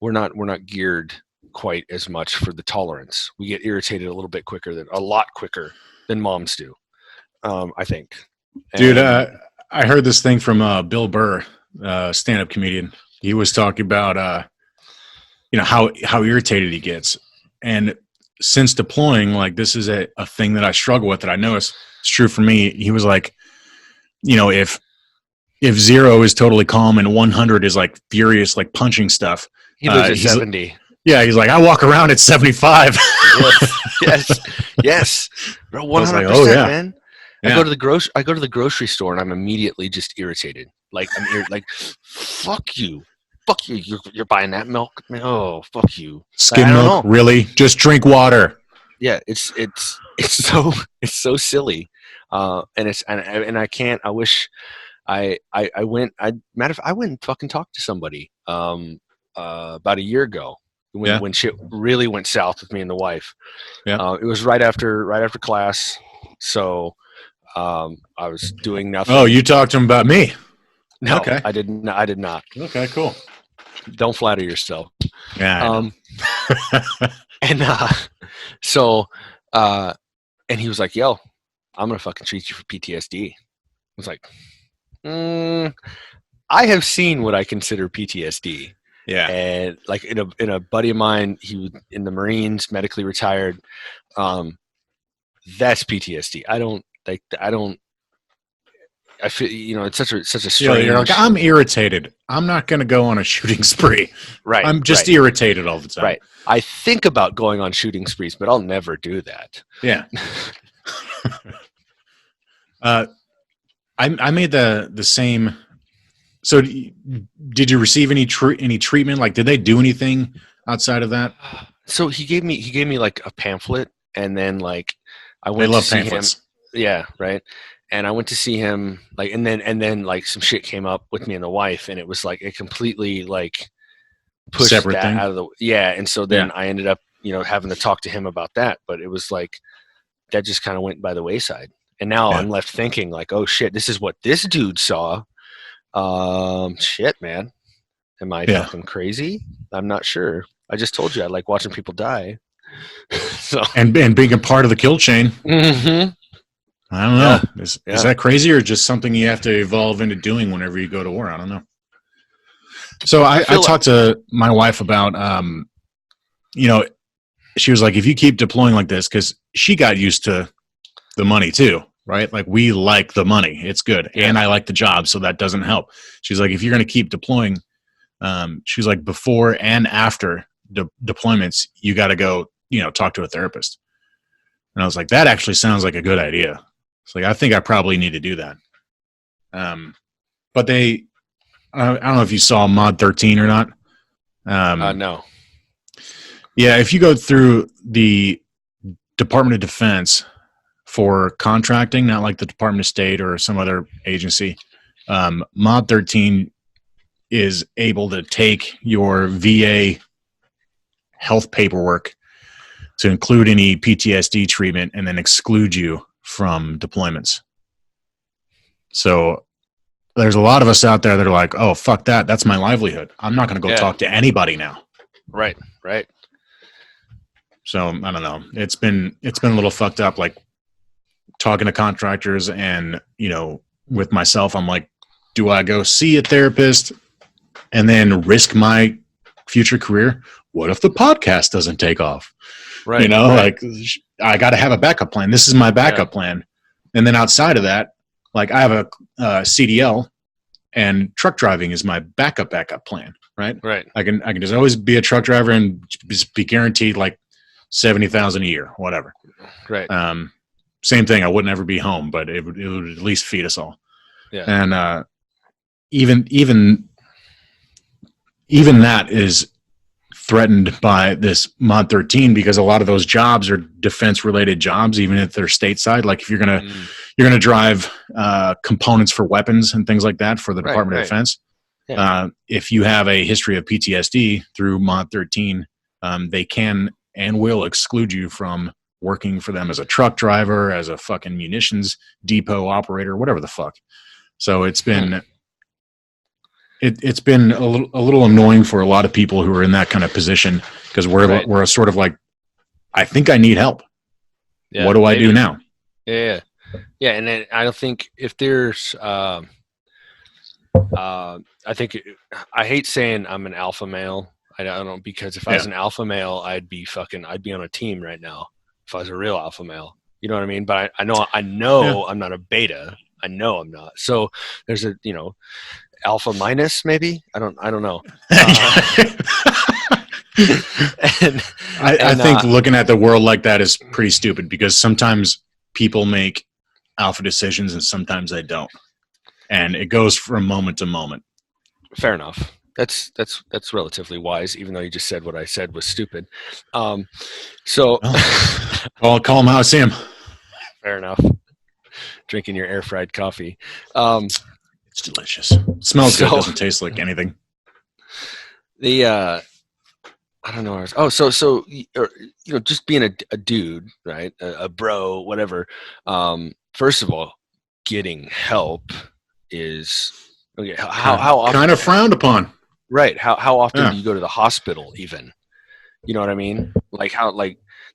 we're not geared quite as much for the tolerance. We get irritated a lot quicker than moms do. I think. Dude, I heard this thing from Bill Burr, stand-up comedian. He was talking about how irritated he gets, and since deploying, like this is a thing that I struggle with. That I know it's true for me. He was like, if 0 is totally calm and 100 is like furious, like punching stuff. He lives at 70. Yeah, he's like, I walk around at 75. Yes, bro, 100%, like, oh, yeah. man. Yeah. I go to the grocery store and I'm immediately just irritated. Like like, fuck you, you're buying that milk, man. Oh, fuck you. Skim milk, really? Just drink water. Yeah, it's so silly, and I can't. I wish I went. I went and fucking talked to somebody about a year ago when shit really went south with me and the wife. Yeah, it was right after class, so I was doing nothing. Oh, you talked to him about me? No, okay. I did not. Okay, cool. Don't flatter yourself. Yeah. And so and he was like, yo, I'm gonna fucking treat you for PTSD. I was like, I have seen what I consider PTSD. Yeah. And like in a buddy of mine, he was in the Marines, medically retired. That's PTSD. I feel, it's such a strange. You're like, I'm irritated. I'm not going to go on a shooting spree. Right. I'm just irritated all the time. Right. I think about going on shooting sprees, but I'll never do that. Yeah. I made the same. So did you receive any treatment? Like, did they do anything outside of that? So he gave me like a pamphlet, and then like I went to see pamphlets. him. Yeah. Right. And I went to see him, like, and then like some shit came up with me and the wife, and it was like it completely like pushed separate that thing. out of the and so then I ended up having to talk to him about that, but it was like that just kind of went by the wayside, and now I'm left thinking like, oh shit, this is what this dude saw. Shit, man, am I fucking crazy? I'm not sure. I just told you I like watching people die. So and being a part of the kill chain. Mm-hmm. I don't know. Is that crazy, or just something you have to evolve into doing whenever you go to war? I don't know. So I talked to my wife about, she was like, if you keep deploying like this, because she got used to the money too, right? Like, we like the money. It's good. Yeah. And I like the job, so that doesn't help. She's like, if you're going to keep deploying, She's like, before and after deployments, you got to go, talk to a therapist. And I was like, that actually sounds like a good idea. It's like, I think I probably need to do that. But I don't know if you saw Mod 13 or not. No. Yeah, if you go through the Department of Defense for contracting, not like the Department of State or some other agency, Mod 13 is able to take your VA health paperwork to include any PTSD treatment and then exclude you from deployments. So there's a lot of us out there that are like, oh, fuck that. That's my livelihood. I'm not going to go talk to anybody now. Right. So I don't know. It's been a little fucked up, like talking to contractors and, with myself, I'm like, do I go see a therapist and then risk my future career? What if the podcast doesn't take off? Right. Like I got to have a backup plan. This is my backup plan. And then outside of that, like I have a CDL and truck driving is my backup plan. Right. Right. I can just always be a truck driver and just be guaranteed like 70,000 a year, whatever. Right. Same thing. I wouldn't ever be home, but it would at least feed us all. Yeah. And even that is threatened by this Mod 13 because a lot of those jobs are defense related jobs, even if they're stateside. Like if you're gonna drive components for weapons and things like that for the Department of Defense. Yeah. If you have a history of PTSD through Mod 13, they can and will exclude you from working for them as a truck driver, as a fucking munitions depot operator, whatever the fuck. So it's been it's been a little annoying for a lot of people who are in that kind of position because we're sort of like, I think I need help. Yeah, what do I do now? Yeah. And then I don't think if there's, I think I hate saying I'm an alpha male. I don't because if I was an alpha male, I'd be on a team right now. If I was a real alpha male, you know what I mean? But I know I'm not a bI know I'm not. So there's a, alpha minus maybe. I don't know. I think looking at the world like that is pretty stupid because sometimes people make alpha decisions and sometimes they don't. And it goes from moment to moment. Fair enough. That's relatively wise, even though you just said what I said was stupid. I'll call him out, see him. Fair enough. Drinking your air fried coffee. It's delicious. It smells good. It doesn't taste like anything. I don't know. Just being a dude, right? A bro, whatever. First of all, getting help is okay. How often? Kind of frowned upon. Right. How often do you go to the hospital even? You know what I mean? Like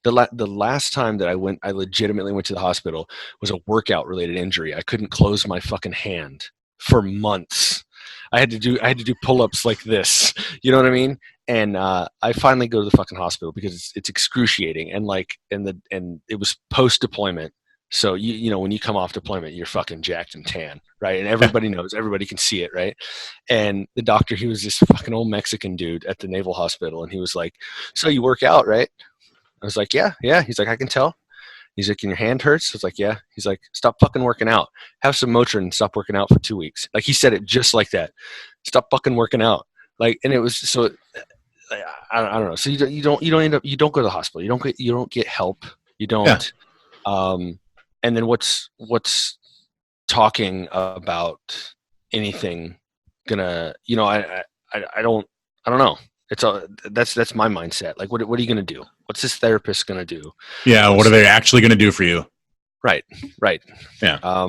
the last time that I legitimately went to the hospital was a workout related injury. I couldn't close my fucking hand for months. I had to do pull-ups like this. You know what I mean? And I finally go to the fucking hospital because it's excruciating and it was post deployment. So you know when you come off deployment, you're fucking jacked and tan, right? And everybody knows, everybody can see it, right? And the doctor, he was this fucking old Mexican dude at the Naval Hospital, and he was like, "So you work out, right?" I was like, "Yeah." He's like, "I can tell." He's like, "And your hand hurts?" I was like, "Yeah." He's like, "Stop fucking working out. Have some Motrin and stop working out for 2 weeks." Like he said it just like that. Stop fucking working out. Like, and it was so. I don't know. So you don't go to the hospital. You don't get help. You don't. Yeah. And then what's talking about anything gonna, I don't know. That's my mindset. Like, what are you gonna do? What's this therapist gonna do? Yeah. What are they actually gonna do for you? Right. Yeah.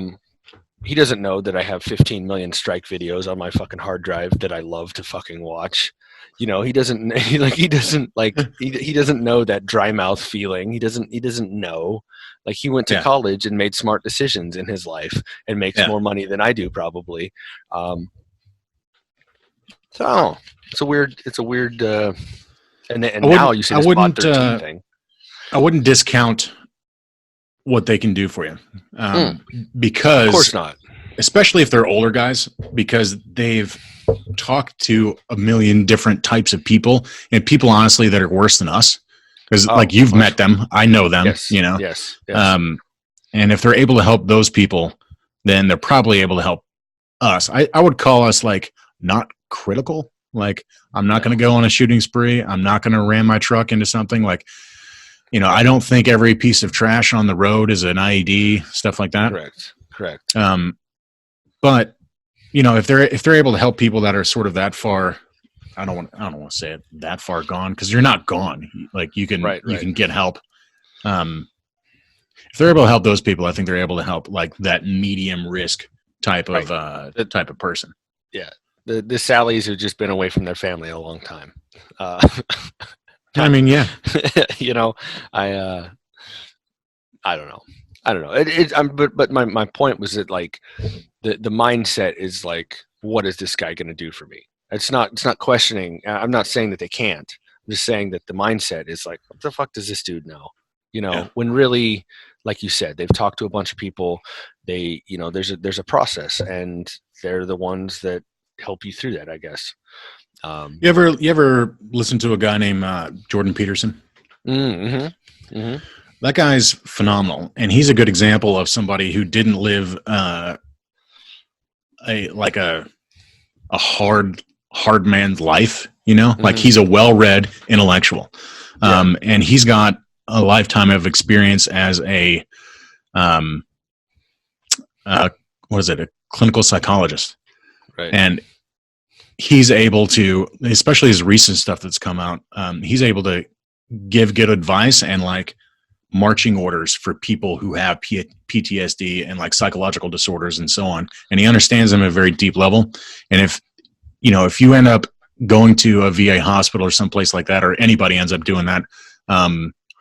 He doesn't know that I have 15 million strike videos on my fucking hard drive that I love to fucking watch. He doesn't know that dry mouth feeling. He doesn't know. Like he went to college and made smart decisions in his life and makes more money than I do probably. So it's a weird and now you see this Mod 13 thing. I wouldn't discount what they can do for you. Because of course not. especially if they're older guys, because they've talked to a million different types of people, and people honestly that are worse than us. Because like you've met them, I know them, Yes. you know. Yes. And if they're able to help those people, then they're probably able to help us. I would call us like not critical. Like I'm not going to go on a shooting spree. I'm not going to ram my truck into something. Like, you know, I don't think every piece of trash on the road is an IED, stuff like that. Correct. But you know, if they're able to help people that are sort of that far, I don't want to say it that far gone, because you're not gone. Like you can get help. If they're able to help those people, I think they're able to help like that medium risk type of person. Yeah. The Sallys have just been away from their family a long time. I mean, yeah. You know, I don't know. But my point was that like the mindset is like, what is this guy going to do for me? It's not questioning. I'm not saying that they can't. I'm just saying that the mindset is like, what the fuck does this dude know? You know, when really, like you said, they've talked to a bunch of people. They, you know, there's a process, and they're the ones that help you through that, I guess. You ever listen to a guy named Jordan Peterson? Mm-hmm. Mm-hmm. That guy's phenomenal, and he's a good example of somebody who didn't live a hard man's life. You know, like he's a well-read intellectual, and he's got a lifetime of experience as a a clinical psychologist, right? And he's able to, especially his recent stuff that's come out, he's able to give good advice and like marching orders for people who have PTSD and like psychological disorders and so on. And he understands them at a very deep level. And if you end up going to a VA hospital or someplace like that, or anybody ends up doing that,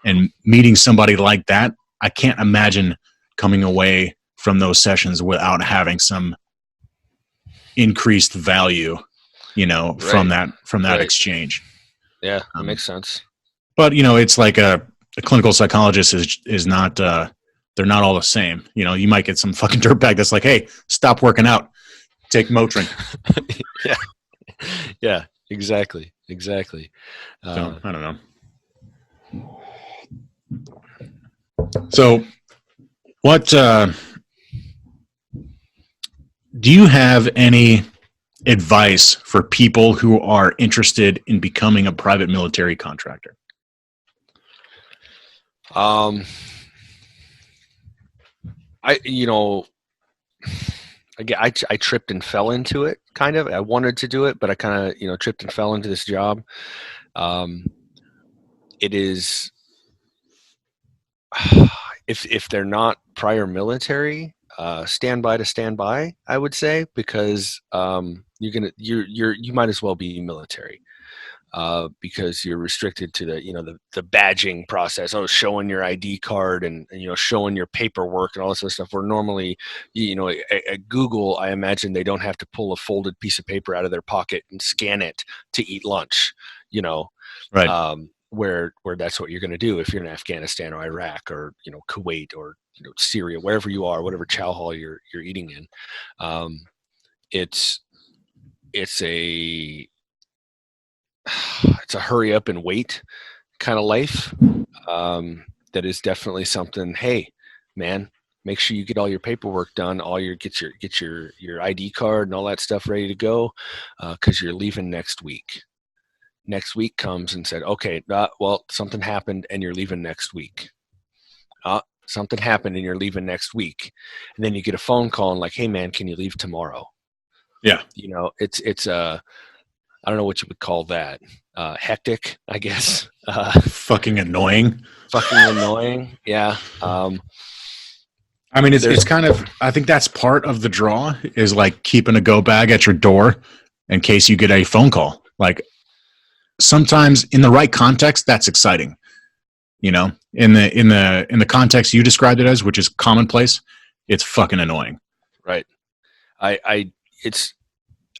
and meeting somebody like that, I can't imagine coming away from those sessions without having some increased value, from that exchange. Yeah, that makes sense. But it's like a clinical psychologist is not they're not all the same. You might get some fucking dirtbag that's like, hey, stop working out, take Motrin. Yeah, exactly. So I don't know. So what do you have any advice for people who are interested in becoming a private military contractor? I tripped and fell into it, kind of. I wanted to do it, but I kind of, tripped and fell into this job. It is, if they're not prior military, stand by, I would say, because you might as well be military. Because you're restricted to the badging process, showing your ID card and showing your paperwork and all this other stuff. Where normally, at Google, I imagine they don't have to pull a folded piece of paper out of their pocket and scan it to eat lunch. Right. Where that's what you're going to do if you're in Afghanistan or Iraq or Kuwait or Syria, wherever you are, whatever chow hall you're eating in. It's a hurry up and wait kind of life. That is definitely something. Hey, man, make sure you get all your paperwork done, get your ID card and all that stuff ready to go, because you're leaving next week. Next week comes and said, okay, well, something happened and you're leaving next week. Something happened and you're leaving next week, and then you get a phone call and like, hey, man, can you leave tomorrow? Yeah, it's I don't know what you would call that. Hectic, I guess. Fucking annoying. Yeah. I mean, it's kind of, I think that's part of the draw, is like keeping a go bag at your door in case you get a phone call. Like sometimes in the right context, that's exciting. In the context you described it as, which is commonplace, it's fucking annoying. Right. It's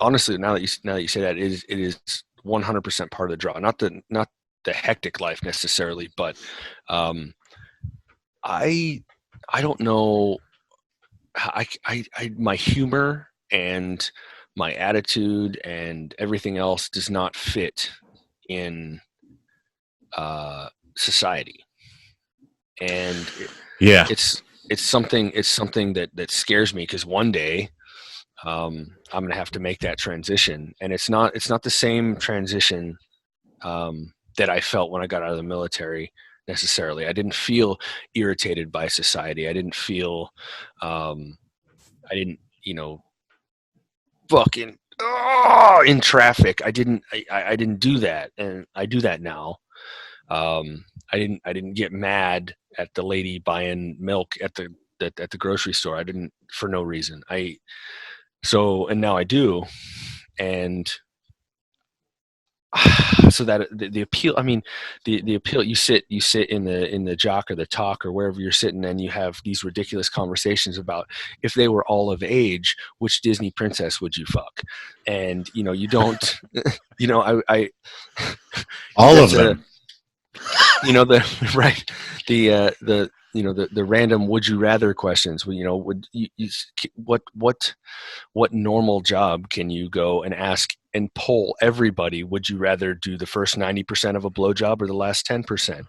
honestly, now that you say that, it is 100% part of the draw. Not the hectic life necessarily, but I don't know. my humor and my attitude and everything else does not fit in society, and it's something that scares me, because one day I'm gonna have to make that transition, and it's not the same transition that I felt when I got out of the military necessarily. I didn't feel irritated by society. I didn't feel fucking in traffic. I didn't do that, and I do that now. I didn't get mad at the lady buying milk at the grocery store. I didn't, for no reason. And now I do, and so that the appeal. I mean, the appeal. You sit in the jock or the talk or wherever you're sitting, and you have these ridiculous conversations about, if they were all of age, which Disney princess would you fuck? And you don't. I all of them. The right, the random would you rather questions. Would you what normal job can you go and ask and poll everybody? Would you rather do the first 90% of a blowjob or the last 10%?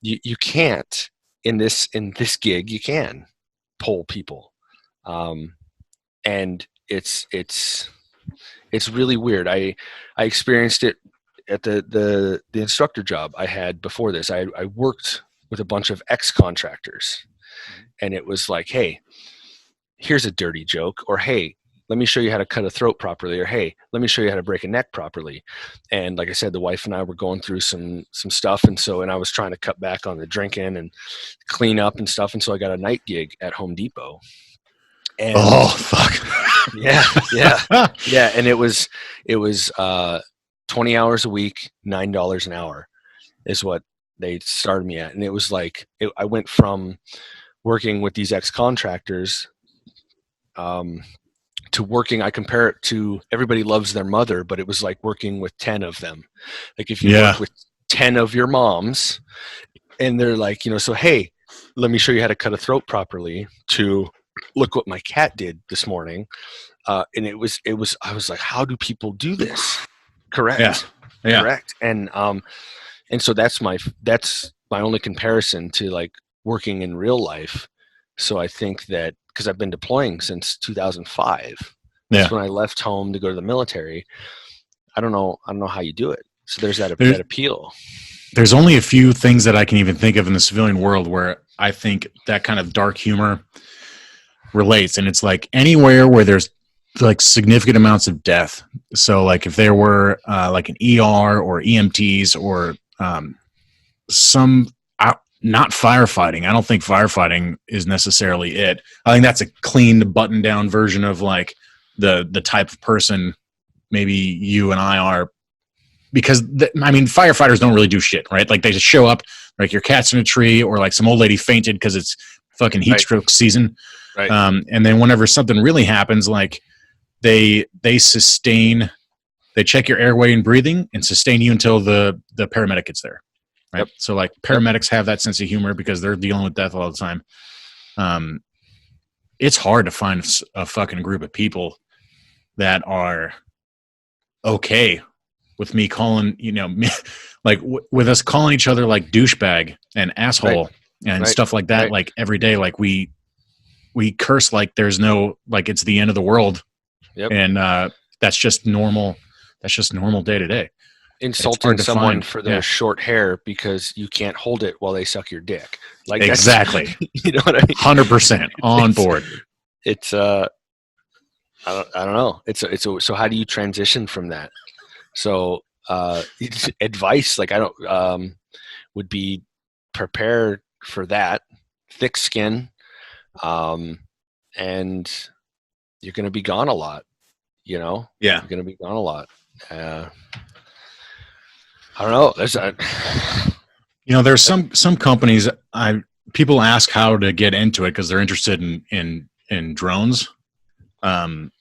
You can't in this gig. You can poll people, and it's really weird. I experienced it at the instructor job I had before this. I worked with a bunch of ex-contractors, and it was like, hey, here's a dirty joke, or hey, let me show you how to cut a throat properly, or hey, let me show you how to break a neck properly. And like I said, the wife and I were going through some stuff, and I was trying to cut back on the drinking and clean up and stuff, and so I got a night gig at Home Depot. And oh fuck. yeah, and it was 20 hours a week, $9 an hour is what they started me at. And it was like, I went from working with these ex-contractors to working, I compare it to Everybody Loves Their Mother, but it was like working with 10 of them. Like if you work with 10 of your moms, and they're like, so, hey, let me show you how to cut a throat properly, to look what my cat did this morning. And it was, I was like, how do people do this? Correct. Yeah. Correct. And so that's my only comparison to like working in real life. So I think that, because I've been deploying since 2005, that's when I left home to go to the military. I don't know how you do it. So there's that appeal. There's only a few things that I can even think of in the civilian world where I think that kind of dark humor relates. And it's like anywhere where there's like significant amounts of death. So like if there were like an ER or EMTs or not firefighting. I don't think firefighting is necessarily it. I think that's a clean, button down version of like the type of person maybe you and I are, because firefighters don't really do shit, right? Like they just show up, like your cat's in a tree, or like some old lady fainted because it's fucking heat stroke season. Right. And then whenever something really happens, like they check your airway and breathing and sustain you until the paramedic gets there. Right. Yep. So like paramedics have that sense of humor because they're dealing with death all the time. It's hard to find a fucking group of people that are okay with me calling, like with us calling each other like douchebag and asshole and stuff like that. Like every day, like we curse like there's no, like it's the end of the world. Yep. And that's just normal. That's just normal day to day. Insulting someone for their short hair because you can't hold it while they suck your dick. Like exactly. You know what I mean? 100% on board. It's I don't know. So how do you transition from that? So advice, like I don't would be prepare for that, thick skin, and you're going to be gone a lot. You're going to be gone a lot. I don't know. There's some companies. People ask how to get into it because they're interested in drones. And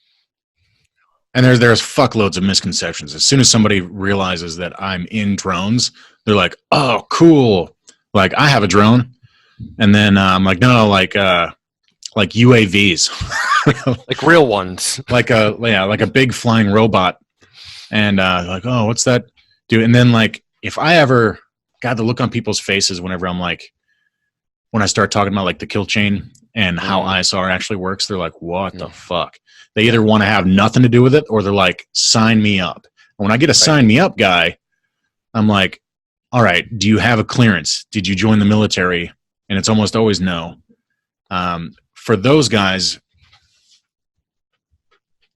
there's fuckloads of misconceptions. As soon as somebody realizes that I'm in drones, they're like, "Oh, cool! Like I have a drone." And then I'm like, "No, like like UAVs, Like real ones. like a big flying robot, and like, oh, what's that, dude? And then like, if I ever got the look on people's faces whenever I'm like, when I start talking about like the kill chain and how ISR actually works, they're like, what the fuck? They either want to have nothing to do with it, or they're like, sign me up. And when I get a sign me up guy, I'm like, all right, do you have a clearance? Did you join the military? And it's almost always no. For those guys,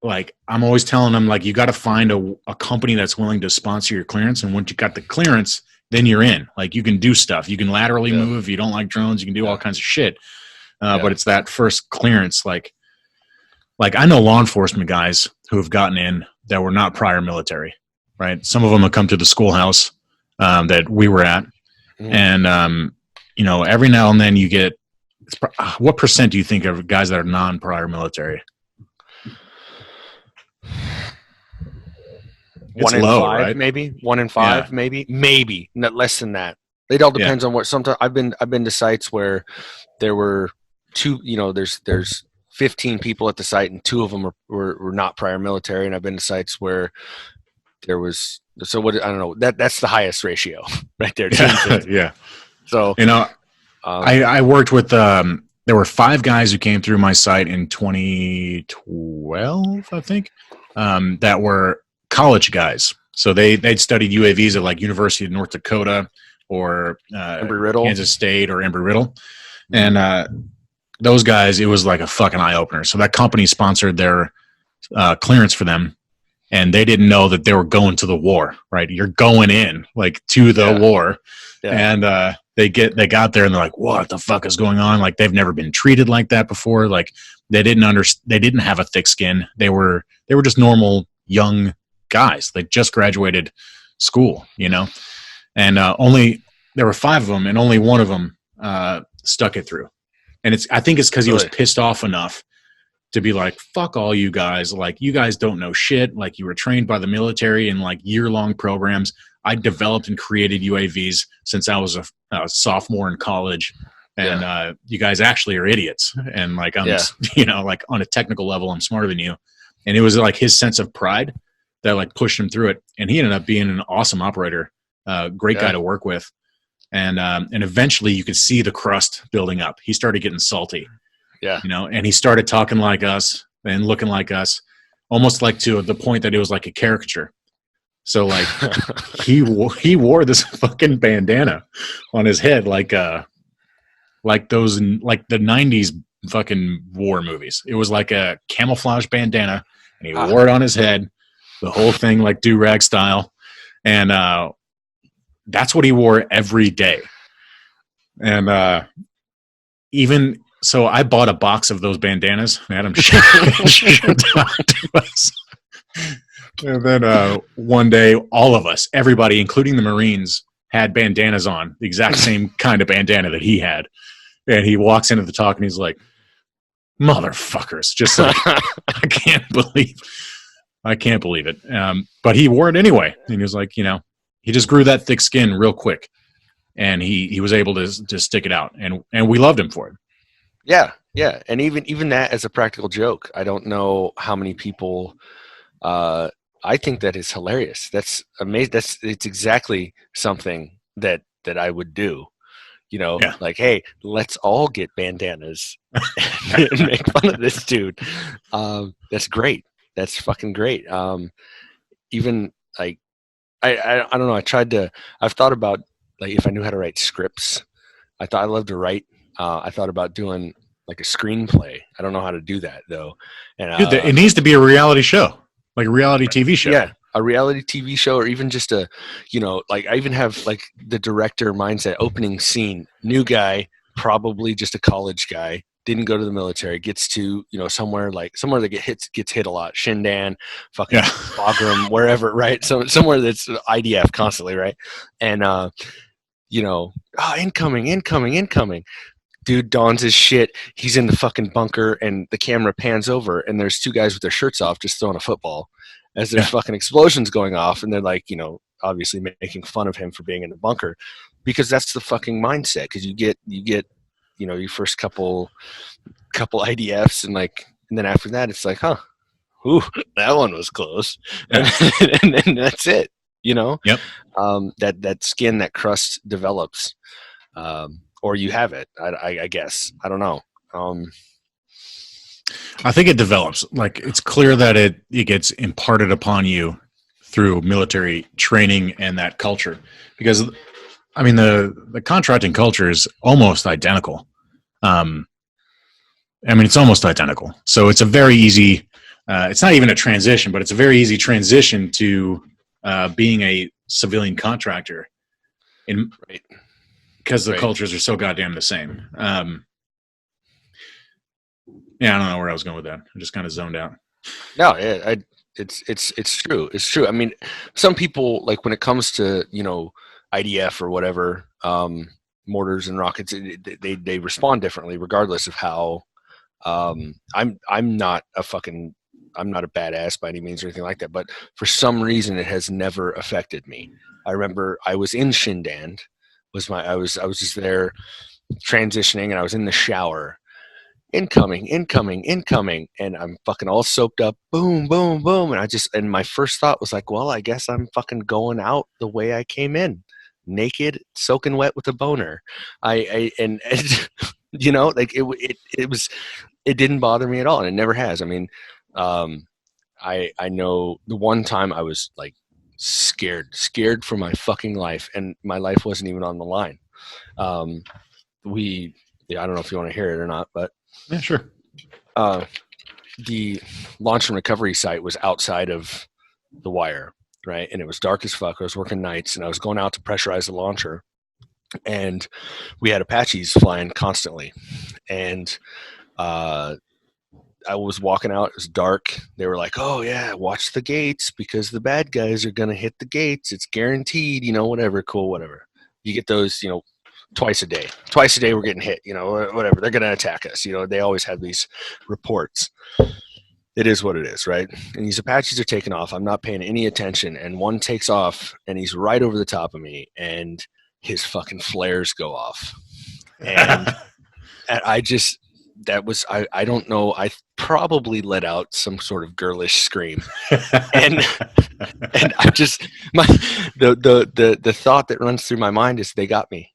like, I'm always telling them, like, you got to find a company that's willing to sponsor your clearance. And once you got the clearance, then you're in. Like, you can do stuff. You can laterally move. If you don't like drones, you can do all kinds of shit. But it's that first clearance. Like I know law enforcement guys who have gotten in that were not prior military, right? Some of them have come to the schoolhouse that we were at. And, you know, every now and then you get, what percent do you think of guys that are non-prior military? It's 1 in low, 5, right? maybe 1 in 5, maybe not less than that. It all depends on what. Sometimes I've been to sites where there were 2. You know, there's 15 people at the site, and 2 of them were not prior military. And I've been to sites where there was. So what? I don't know. That's the highest ratio right there. Yeah. So you know, I worked with. There were 5 guys who came through my site in 2012, I think, that were college guys. So they'd studied UAVs at like University of North Dakota or Kansas State or Embry-Riddle. And those guys, it was like a fucking eye-opener. So that company sponsored their clearance for them, and they didn't know that they were going to the war, right? You're going in, like, to the war. And they got there and they're like, what the fuck is going on? Like, they've never been treated like that before. Like, they didn't have a thick skin. They were just normal young guys. They just graduated school, you know? And there were 5 of them, and only one of them stuck it through. And I think it's because he was pissed off enough to be like, fuck all you guys. Like, you guys don't know shit. Like, you were trained by the military in like year-long programs. I developed and created UAVs since I was a sophomore in college. And you guys actually are idiots. And like, I'm, you know, like, on a technical level, I'm smarter than you. And it was like his sense of pride that like pushed him through it. And he ended up being an awesome operator, great guy to work with. And eventually you could see the crust building up. He started getting salty, you know, and he started talking like us and looking like us, almost like to the point that it was like a caricature. So like he wore this fucking bandana on his head, like those, like the 90s fucking war movies. It was like a camouflage bandana, and he wore it on his head, the whole thing like do-rag style. And that's what he wore every day. And even so, I bought a box of those bandanas and had them shipped out to us. And then one day, all of us, everybody, including the Marines, had bandanas on, the exact same kind of bandana that he had. And he walks into the talk and he's like, motherfuckers, just like, I can't believe it. But he wore it anyway. And he was like, you know, he just grew that thick skin real quick, and he was able to stick it out, and we loved him for it. Yeah. And even that as a practical joke, I don't know how many people, I think that is hilarious. That's amazing. It's exactly something that I would do. You know, like, hey, let's all get bandanas and make fun of this dude. That's great. That's fucking great. Even like, I don't know. I've thought about, like, if I knew how to write scripts, I thought I'd love to write. I thought about doing like a screenplay. I don't know how to do that though. And dude, it needs to be a reality show, like a reality TV show. Yeah. A reality TV show, or even just a, you know, like, I even have like the director mindset. Opening scene, new guy, probably just a college guy, didn't go to the military, gets to, you know, somewhere that gets hit a lot, Shindan, fucking Bagram, wherever, right? So somewhere that's IDF constantly, right? And you know, incoming. Dude dons his shit. He's in the fucking bunker, and the camera pans over, and there's 2 guys with their shirts off just throwing a football as there's fucking explosions going off, and they're like, you know, obviously making fun of him for being in the bunker, because that's the fucking mindset. Because you get, you know, your first couple couple IDFs, and then after that, it's like, huh, ooh, that one was close, and, Yeah. and then that's it. Yep. That skin, that crust develops, or you have it. I guess I don't know. I think it develops. Like, it's clear that it gets imparted upon you through military training and that culture, because I mean the contracting culture is almost identical. I mean, it's almost identical. So it's a very easy. It's not even a transition, but it's a very easy transition to being a civilian contractor, Right. because the Right. cultures are so goddamn the same. Yeah, I don't know where I was going with that. I just kind of zoned out. No, yeah, it's true. It's true. I mean, some people, like, when it comes to IDF or whatever, mortars and rockets, they respond differently regardless of how. I'm not a badass by any means or anything like that, but for some reason it has never affected me. I remember I was in Shindan, I was just there transitioning, and I was in the shower. Incoming, incoming, incoming, and I'm fucking all soaked up. Boom, boom, boom, and my first thought was like, well, I guess I'm fucking going out the way I came in, naked, soaking wet with a boner. And like it didn't bother me at all, and it never has. I mean, I know the one time I was like scared for my fucking life, and my life wasn't even on the line. I don't know if you want to hear it or not, but Yeah, sure. The launch and recovery site was outside of the wire, right? And it was dark as fuck. I was working nights, and I was going out to pressurize the launcher, and we had Apaches flying constantly, and I was walking out. It was dark. They were like, "Oh yeah, watch the gates because the bad guys are gonna hit the gates. It's guaranteed." Whatever. Cool. Whatever. You get those. Twice a day. Twice a day we're getting hit. Whatever. They're gonna attack us. They always have these reports. It is what it is, right? And these Apaches are taking off. I'm not paying any attention, and one takes off, and he's right over the top of me, and his fucking flares go off, and I just that was I don't know, I probably let out some sort of girlish scream, and I just the thought that runs through my mind is they got me.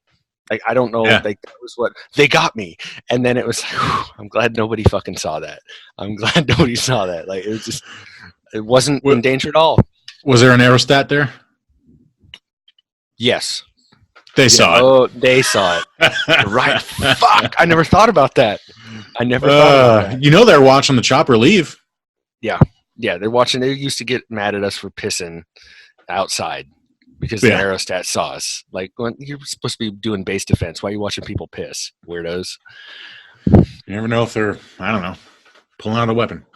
Like, I don't know, Yeah. like, that was what they got me, and then it was like, whew, I'm glad nobody fucking saw that. I'm glad nobody saw that. Like, it wasn't in danger at all. Was there an aerostat there? Yes. They saw it. Oh, they saw it. Right. Fuck. I never thought about that. I never thought about that. They're watching the chopper leave. Yeah. Yeah. They're watching. They used to get mad at us for pissing outside because the aerostat saw us. Like, when you're supposed to be doing base defense, why are you watching people piss? Weirdos. You never know if they're, I don't know, pulling out a weapon.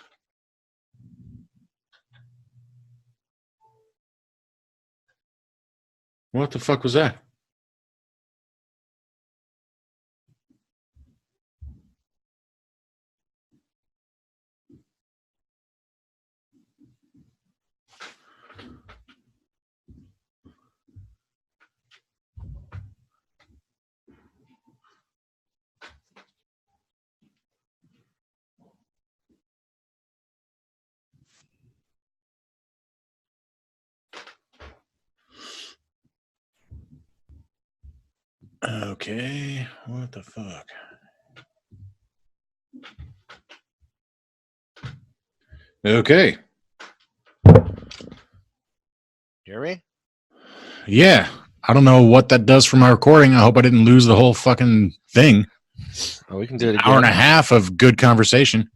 What the fuck was that? Okay, what the fuck? Okay. Hear me? Yeah. I don't know what that does for my recording. I hope I didn't lose the whole fucking thing. Oh, we can do it again. Hour and a half of good conversation.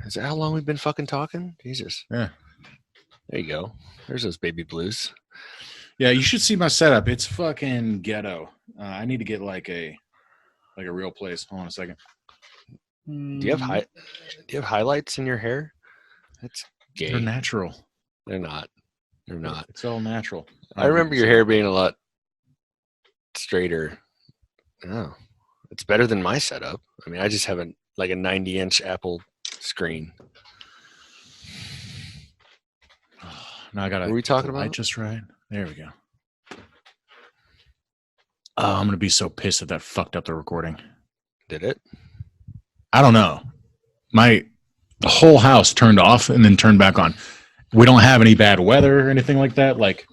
Is that how long we've been fucking talking? Jesus. Yeah. There you go. There's those baby blues. Yeah, you should see my setup. It's fucking ghetto. I need to get like a real place. Hold on a second. Do you have highlights in your hair? That's gay. They're natural. They're not. They're not. It's all natural. I remember your hair being a lot straighter. Oh, it's better than my setup. I mean, I just have a 90-inch Apple screen. Now I got. What were we talking about? Just right. There we go. Oh, I'm gonna be so pissed that fucked up the recording. Did it? I don't know. the whole house turned off and then turned back on. We don't have any bad weather or anything like that. Like,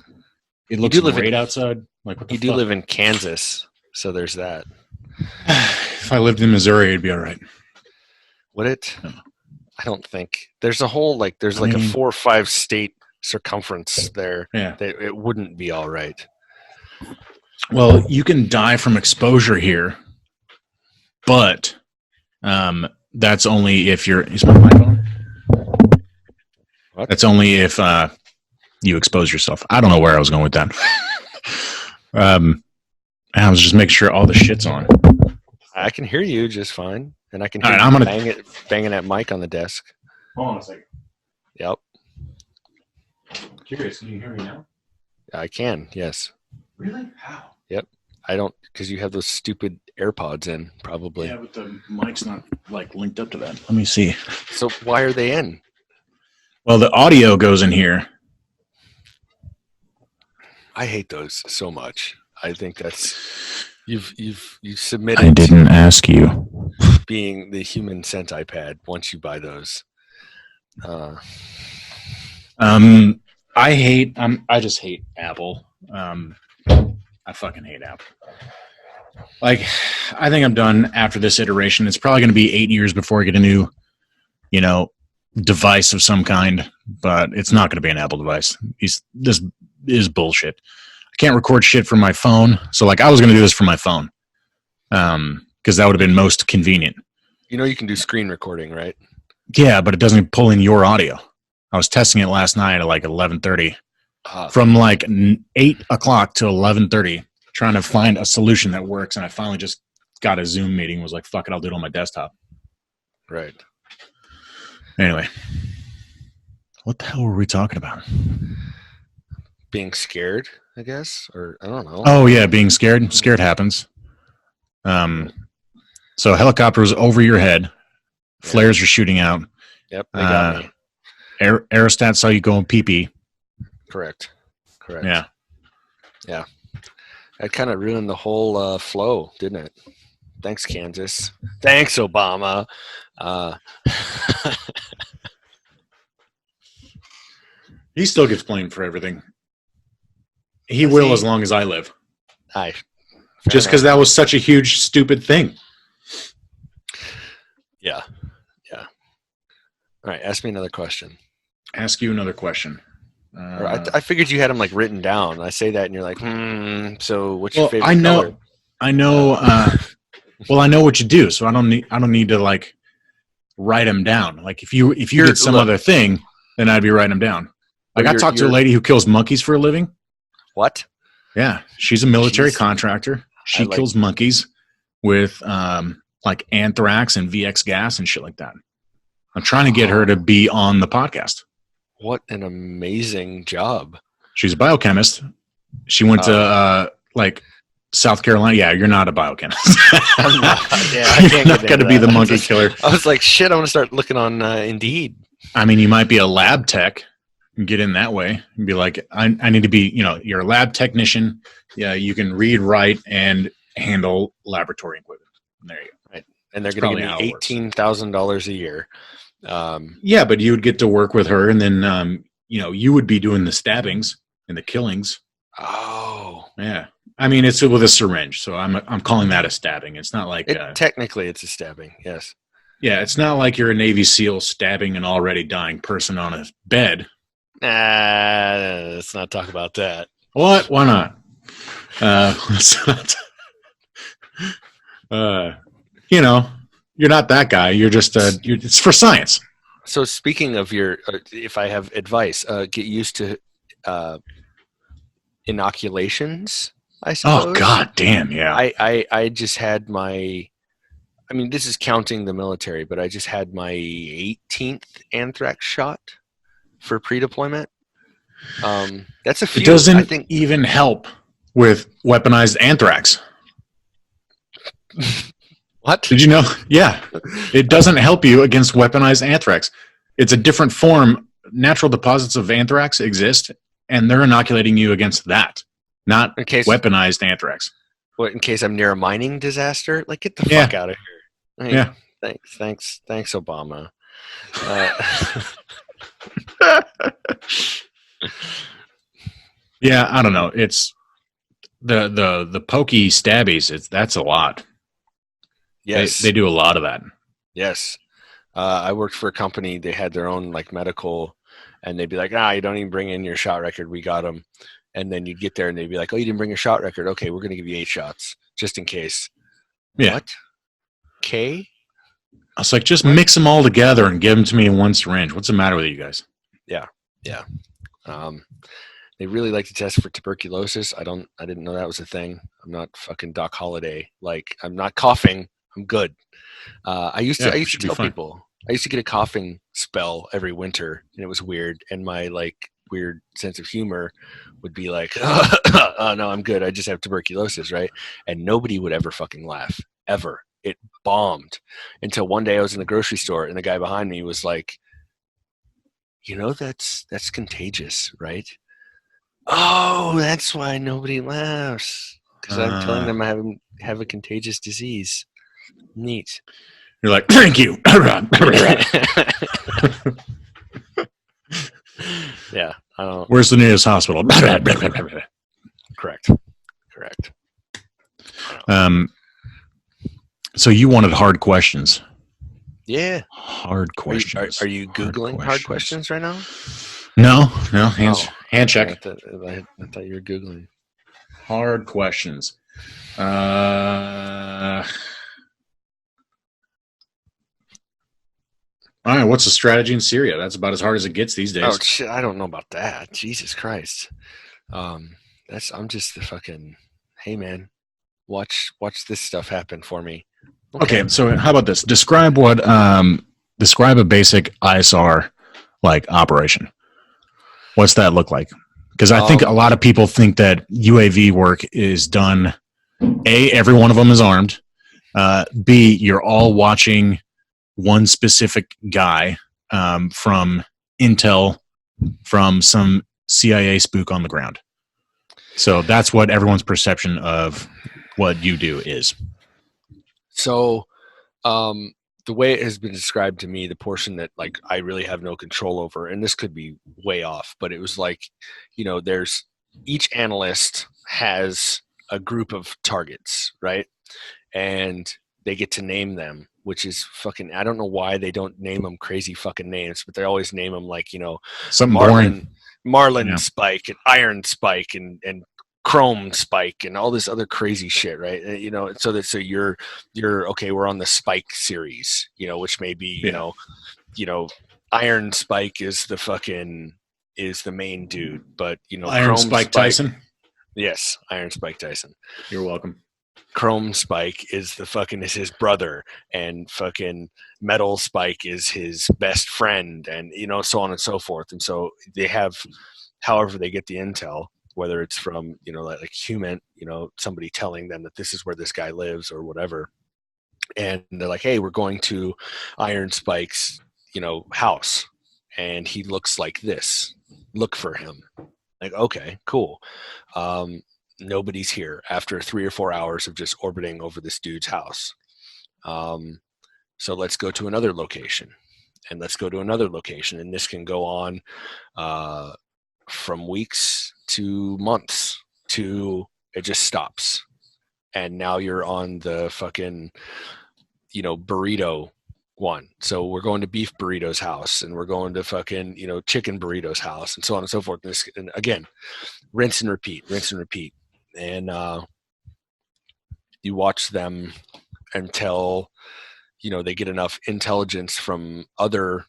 it looks great outside. Like, what the fuck? You do live in Kansas, so there's that. If I lived in Missouri, it'd be all right. Would it? No. I don't think. There's a whole, like, there's like a 4 or 5 state circumference there. Yeah. That it wouldn't be all right. Well, you can die from exposure here, but that's only if you're... Is my mic on? What? That's only if you expose yourself. I don't know where I was going with that. I was just making sure all the shit's on. I can hear you just fine, and I can hear you banging that mic on the desk. Hold on a second. Yep. Curious, can you hear me now? I can, yes. Really? How? Yep. I don't, because you have those stupid AirPods in, probably. Yeah, but the mic's not, like, linked up to that. Let me see. So why are they in? Well, the audio goes in here. I hate those so much. I think that's you've submitted. I didn't ask you. Being the human scent iPad once you buy those. I just hate Apple. I fucking hate Apple. Like, I think I'm done after this iteration. It's probably going to be 8 years before I get a new, device of some kind, but it's not going to be an Apple device. This is bullshit. I can't record shit from my phone. So, like, I was going to do this from my phone because that would have been most convenient. You can do screen recording, right? Yeah, but it doesn't pull in your audio. I was testing it last night at like 11:30. From like 8 o'clock to 11:30, trying to find a solution that works, and I finally just got a Zoom meeting. Was like, fuck it, I'll do it on my desktop. Right. Anyway, what the hell were we talking about? Being scared, I guess, or I don't know. Oh yeah, being scared. Scared happens. So helicopters over your head, flares are shooting out. Yep, they got me. Aerostat saw you going pee-pee. Correct. Yeah. That kind of ruined the whole flow, didn't it? Thanks, Kansas. Thanks, Obama. He still gets blamed for everything. He will as long as I live. Just because that was such a huge, stupid thing. Yeah. All right, ask me another question. Ask you another question. I figured you had them like written down. I say that, and you're like, So, what's your favorite color? I know. Well, I know what you do, so I don't need to like write them down. Like if you did some other thing, then I'd be writing them down. Like I talked to a lady who kills monkeys for a living. What? Yeah, she's a military contractor. She kills monkeys with like anthrax and VX gas and shit like that. I'm trying to get her to be on the podcast. What an amazing job. She's a biochemist. She went to like South Carolina. Yeah, you're not a biochemist. I'm not. Yeah, I can't. You're not going to be the monkey killer. I was like, shit, I'm going to start looking on Indeed. I mean, you might be a lab tech and get in that way and be like, I need to be, you're a lab technician. Yeah, you can read, write, and handle laboratory equipment. And there you go. Right. And they're going to give me $18,000 a year. Yeah, but you would get to work with her, and then you would be doing the stabbings and the killings. Oh, yeah. I mean, it's with a syringe, so I'm calling that a stabbing. It's not like technically it's a stabbing. Yes. Yeah, it's not like you're a Navy SEAL stabbing an already dying person on a bed. Let's not talk about that. What? Why not? Let's not. You're not that guy. You're just it's for science. So speaking of if I have advice, get used to inoculations, I suppose. Oh, God damn, yeah. I just had this is counting the military, but I just had my 18th anthrax shot for pre-deployment. That's a few. It doesn't even help with weaponized anthrax. What? Did you know? Yeah. It doesn't help you against weaponized anthrax. It's a different form. Natural deposits of anthrax exist, and they're inoculating you against that, not weaponized anthrax. What, in case I'm near a mining disaster? Like, get the fuck out of here. Yeah. Thanks, Obama. Yeah, I don't know. It's the pokey stabbies. That's a lot. Yes, They do a lot of that. yes. I worked for a company. They had their own like medical, and they'd be like, you don't even bring in your shot record. We got them. And then you'd get there, and they'd be like, oh, you didn't bring your shot record. Okay, we're gonna give you 8 shots just in case. Yeah. What? Okay. I was like, just mix them all together and give them to me in one syringe. What's the matter with you guys? Yeah. They really like to test for tuberculosis. I didn't know that was a thing. I'm not fucking Doc Holliday. Like, I'm not coughing. I'm good. I used to tell people. I used to get a coughing spell every winter, and it was weird. And my like weird sense of humor would be like, "Oh no, I'm good. I just have tuberculosis, right?" And nobody would ever fucking laugh ever. It bombed until one day I was in the grocery store, and the guy behind me was like, that's contagious, right? Oh, that's why nobody laughs, because I'm telling them I have a contagious disease. Neat. You're like, thank you. Yeah. I don't. Where's the nearest hospital? Correct. So you wanted hard questions. Yeah. Hard questions. Are you Googling hard questions right now? No. Hand check. I thought you were Googling. Hard questions. All right, what's the strategy in Syria? That's about as hard as it gets these days. Oh shit, I don't know about that. Jesus Christ. I'm just the fucking, hey man, watch this stuff happen for me. Okay, so how about this? Describe a basic ISR like operation. What's that look like? Because I think a lot of people think that UAV work is done. A, every one of them is armed. B, you're all watching one specific guy from intel from some CIA spook on the ground. So that's what everyone's perception of what you do is. So the way it has been described to me, the portion that like I really have no control over, and this could be way off, but it was like, there's each analyst has a group of targets, right? And they get to name them, which is fucking, I don't know why they don't name them crazy fucking names, but they always name them like, something boring. Marlin Spike and Iron Spike and Chrome Spike and all this other crazy shit, right? So you're okay, we're on the Spike series, which may be, Iron Spike is the main dude, but Iron Chrome Spike Tyson. Yes, Iron Spike Tyson. You're welcome. Chrome Spike is is his brother, and fucking Metal Spike is his best friend, and so on and so forth. And so they have, however they get the intel, whether it's from like human, somebody telling them that this is where this guy lives or whatever, and they're like, hey, we're going to Iron Spike's house, and he looks like this. Look for him. Like, okay, cool. Nobody's here after 3 or 4 hours of just orbiting over this dude's house. So let's go to another location, and let's go to another location, and this can go on from weeks to months to it just stops, and now you're on the fucking burrito one. So we're going to Beef Burrito's house, and we're going to fucking Chicken Burrito's house, and so on and so forth. And again, rinse and repeat. And you watch them until they get enough intelligence from other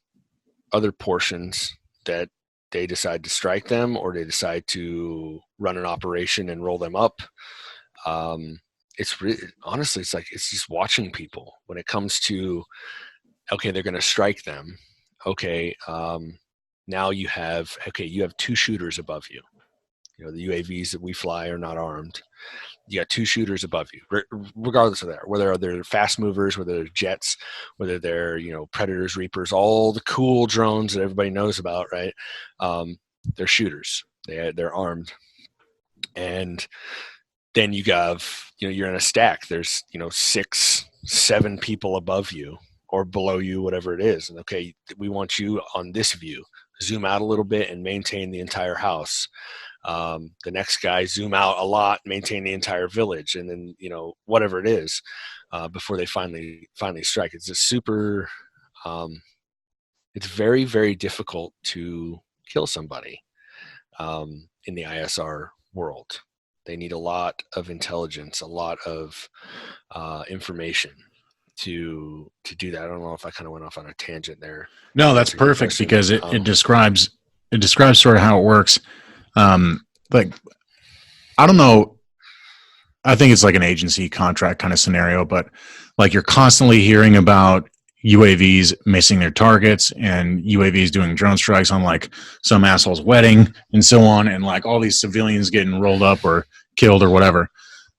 portions that they decide to strike them, or they decide to run an operation and roll them up. It's really, honestly, it's just watching people when it comes to, okay, they're going to strike them. Okay. Now you have 2 shooters above you. The UAVs that we fly are not armed. You got 2 shooters above you, regardless of that, whether they're fast movers, whether they're jets, whether they're, Predators, Reapers, all the cool drones that everybody knows about, right? They're shooters. They're armed. And then you have, you're in a stack. There's, 6, 7 people above you, or below you, whatever it is. And okay, we want you on this view. Zoom out a little bit and maintain the entire house. The next guy, zoom out a lot, maintain the entire village, and then whatever it is, before they finally strike. It's a super. It's very, very difficult to kill somebody in the ISR world. They need a lot of intelligence, a lot of information to do that. I don't know if I kind of went off on a tangent there. No, that's perfect because it describes sort of how it works. Like, I don't know. I think it's like an agency contract kind of scenario, but like you're constantly hearing about UAVs missing their targets and UAVs doing drone strikes on like some asshole's wedding and so on, and like all these civilians getting rolled up or killed or whatever.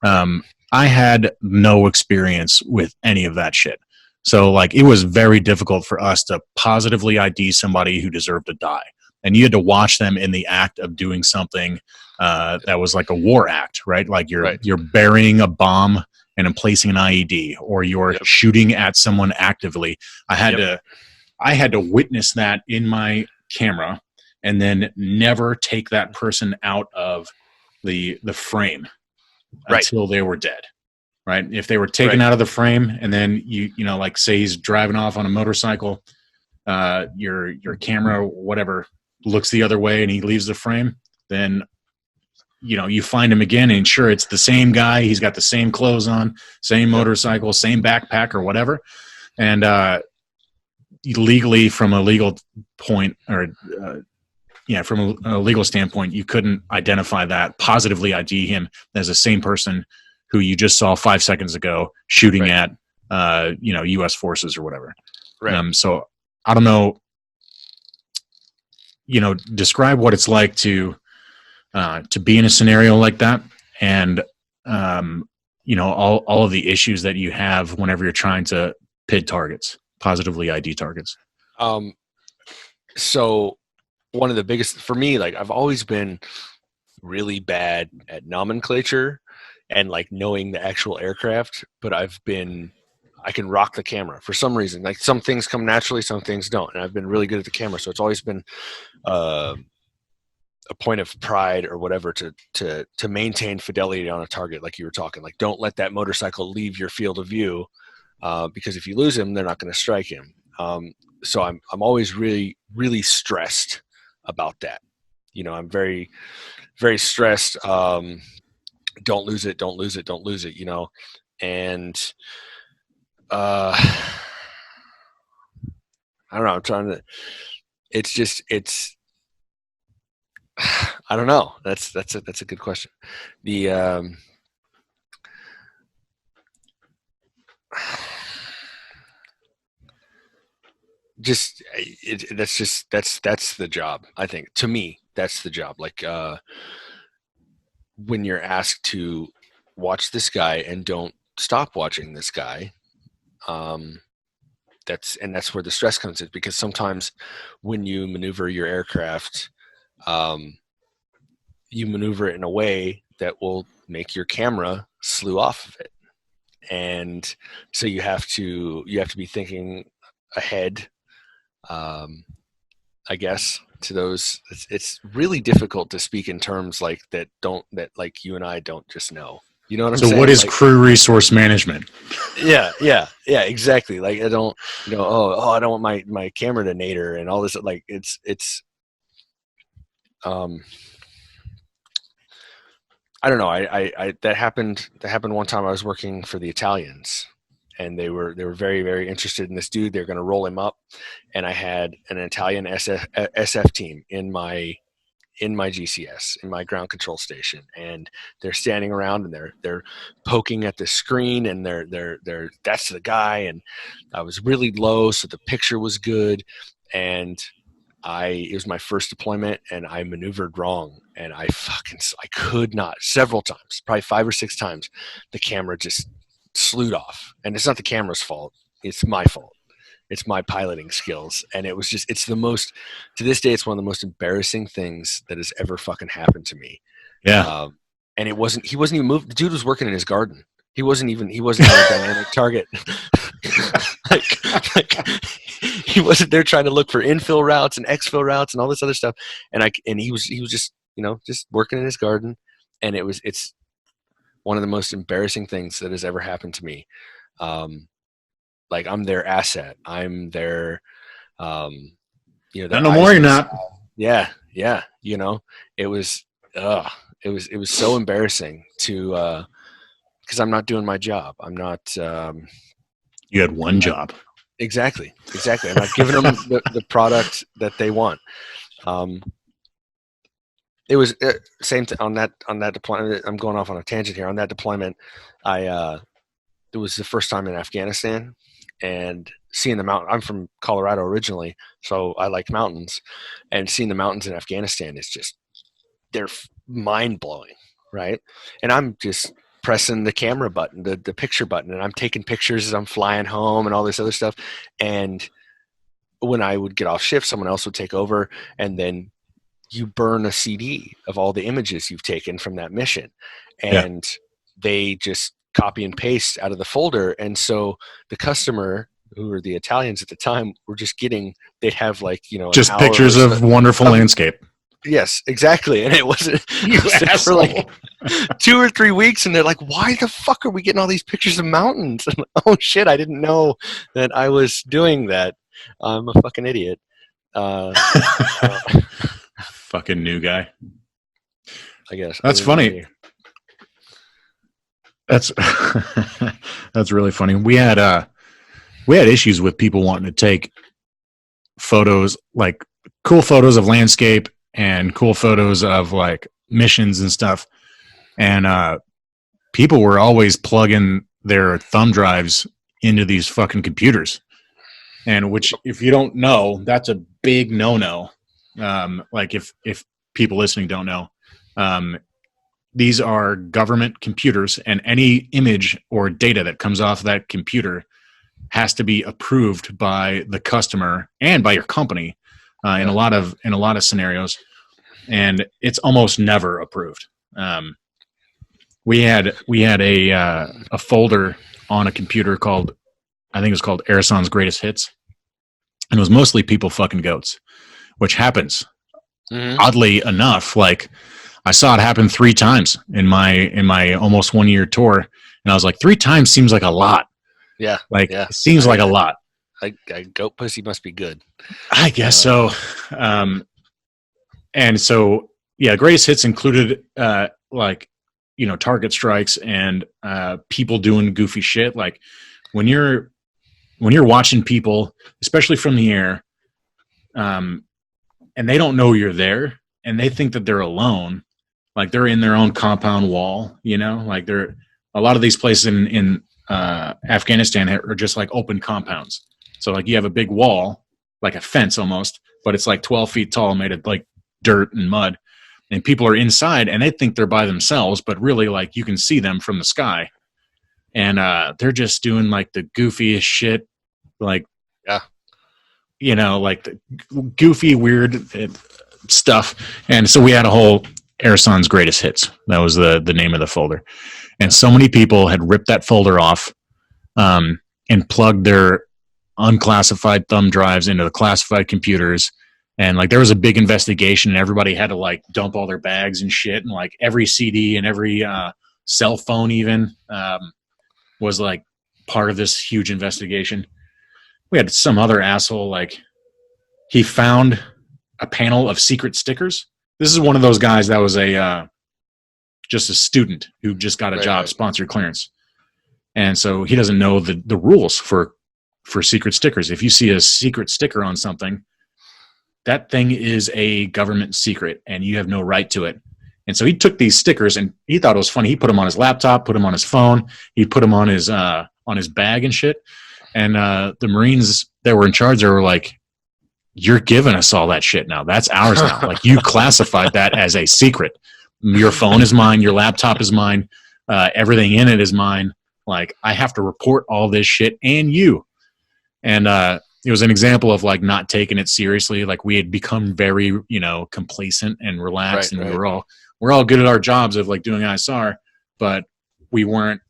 I had no experience with any of that shit. So like it was very difficult for us to positively ID somebody who deserved to die. And you had to watch them in the act of doing something that was like a war act, right? Like you're burying a bomb and placing an IED, or you're shooting at someone actively. I had to witness that in my camera and then never take that person out of the frame until they were dead. Right? If they were taken out of the frame and then you know, like say he's driving off on a motorcycle, your camera, whatever, looks the other way and he leaves the frame, then you find him again, and sure, it's the same guy. He's got the same clothes on, same motorcycle, same backpack or whatever. And legally, from a legal point, or from a legal standpoint, you couldn't identify that, positively ID him as the same person who you just saw 5 seconds ago shooting at U.S. forces or whatever. Right. So I don't know. Describe what it's like to be in a scenario like that, and all of the issues that you have whenever you're trying to PID targets, positively ID targets. So one of the biggest for me, like I've always been really bad at nomenclature and like knowing the actual aircraft, but I can rock the camera for some reason. Like some things come naturally, some things don't, and I've been really good at the camera. So it's always been a point of pride or whatever to maintain fidelity on a target, like you were talking. Like, don't let that motorcycle leave your field of view, because if you lose him, they're not going to strike him. So I'm always really, really stressed about that. I'm very, very stressed. Don't lose it. Don't lose it. Don't lose it. And I don't know. I'm trying to. It's. I don't know. That's a good question. That's the job. I think, to me, that's the job. Like when you're asked to watch this guy and don't stop watching this guy, that's where the stress comes in, because sometimes when you maneuver your aircraft, you maneuver it in a way that will make your camera slew off of it. And so you have to be thinking ahead, I guess, to those. It's really difficult to speak in terms like that like you and I don't just know. You know what I'm saying? So what is crew resource management? Yeah, exactly. Like I don't, I don't want my camera to nadir and all this. Like it's I don't know. That happened one time. I was working for the Italians, and they were very, very interested in this dude. They're going to roll him up, and I had an Italian SF team in my GCS, in my ground control station, and they're standing around and they're poking at the screen, and they're that's the guy. And I was really low, so the picture was good, and it was my first deployment, and I maneuvered wrong, and I could not, several times, probably 5 or 6 times, the camera just slewed off. And it's not the camera's fault. It's my fault. It's my piloting skills. And it was just, to this day, it's one of the most embarrassing things that has ever fucking happened to me. Yeah. And he wasn't even moved. The dude was working in his garden. He wasn't even a dynamic target. like he wasn't there trying to look for infill routes and exfil routes and all this other stuff. And he was just, just working in his garden. And it's one of the most embarrassing things that has ever happened to me. Like I'm their asset. I'm their, their no more you're not. Yeah. It was so embarrassing to, because I'm not doing my job. I'm not. You had one job. Exactly. I'm not giving them the product that they want. It was same on that deployment. I'm going off on a tangent here. On that deployment, it was the first time in Afghanistan, and seeing the mountain. I'm from Colorado originally, so I like mountains, and seeing the mountains in Afghanistan is just they're mind blowing, right? And I'm just pressing the camera button, the picture button, and I'm taking pictures as I'm flying home and all this other stuff. And when I would get off shift, someone else would take over, and then you burn a CD of all the images you've taken from that mission, and they just copy and paste out of the folder. And so the customer, who were the Italians at the time, were just they'd have just pictures of wonderful landscape. Yes, exactly. And it wasn't for like 2 or 3 weeks, and they're like, why the fuck are we getting all these pictures of mountains? And, oh shit, I didn't know that I was doing that. I'm a fucking idiot. Fucking new guy. I guess. That's funny. That's really funny. We had issues with people wanting to take photos, like cool photos of landscape and cool photos of like missions and stuff. And people were always plugging their thumb drives into these fucking computers. And which, if you don't know, that's a big no-no. Like if people listening don't know, these are government computers, and any image or data that comes off that computer has to be approved by the customer and by your company in a lot of scenarios, and it's almost never approved. We had a folder on a computer called, I think it was called Arison's Greatest Hits, and it was mostly people fucking goats, which happens. Mm-hmm. Oddly enough, like I saw it happen 3 times in my almost 1 year tour, and I was like, 3 times seems like a lot. Yeah, it seems like a lot. Goat pussy must be good. I guess so. And so, greatest hits included target strikes and people doing goofy shit. Like when you're watching people, especially from the air, and they don't know you're there, and they think that they're alone, like they're in their own compound wall. Like they're a lot of these places in Afghanistan are just like open compounds. So like you have a big wall, like a fence almost, but it's like 12 feet tall, made of like dirt and mud, and people are inside and they think they're by themselves, but really like you can see them from the sky, and they're just doing like the goofiest shit, like like the goofy weird stuff. And so we had a whole Arison's Greatest Hits. That was the name of the folder, and so many people had ripped that folder off and plugged their unclassified thumb drives into the classified computers. And like there was a big investigation, and everybody had to like dump all their bags and shit, and like every CD and every cell phone even was like part of this huge investigation. We had some other asshole, like he found a panel of secret stickers. This is one of those guys that was just a student who just got a job, sponsored clearance, and so he doesn't know the rules for secret stickers. If you see a secret sticker on something, that thing is a government secret and you have no right to it. And so he took these stickers and he thought it was funny. He put them on his laptop, put them on his phone. He put them on his bag and shit. And the Marines that were in charge, they were like, you're giving us all that shit now. That's ours now. Like you classified that as a secret. Your phone is mine. Your laptop is mine. Everything in it is mine. Like I have to report all this shit and you. And it was an example of like not taking it seriously. Like we had become very, complacent and relaxed, and we're all good at our jobs of like doing ISR, but we weren't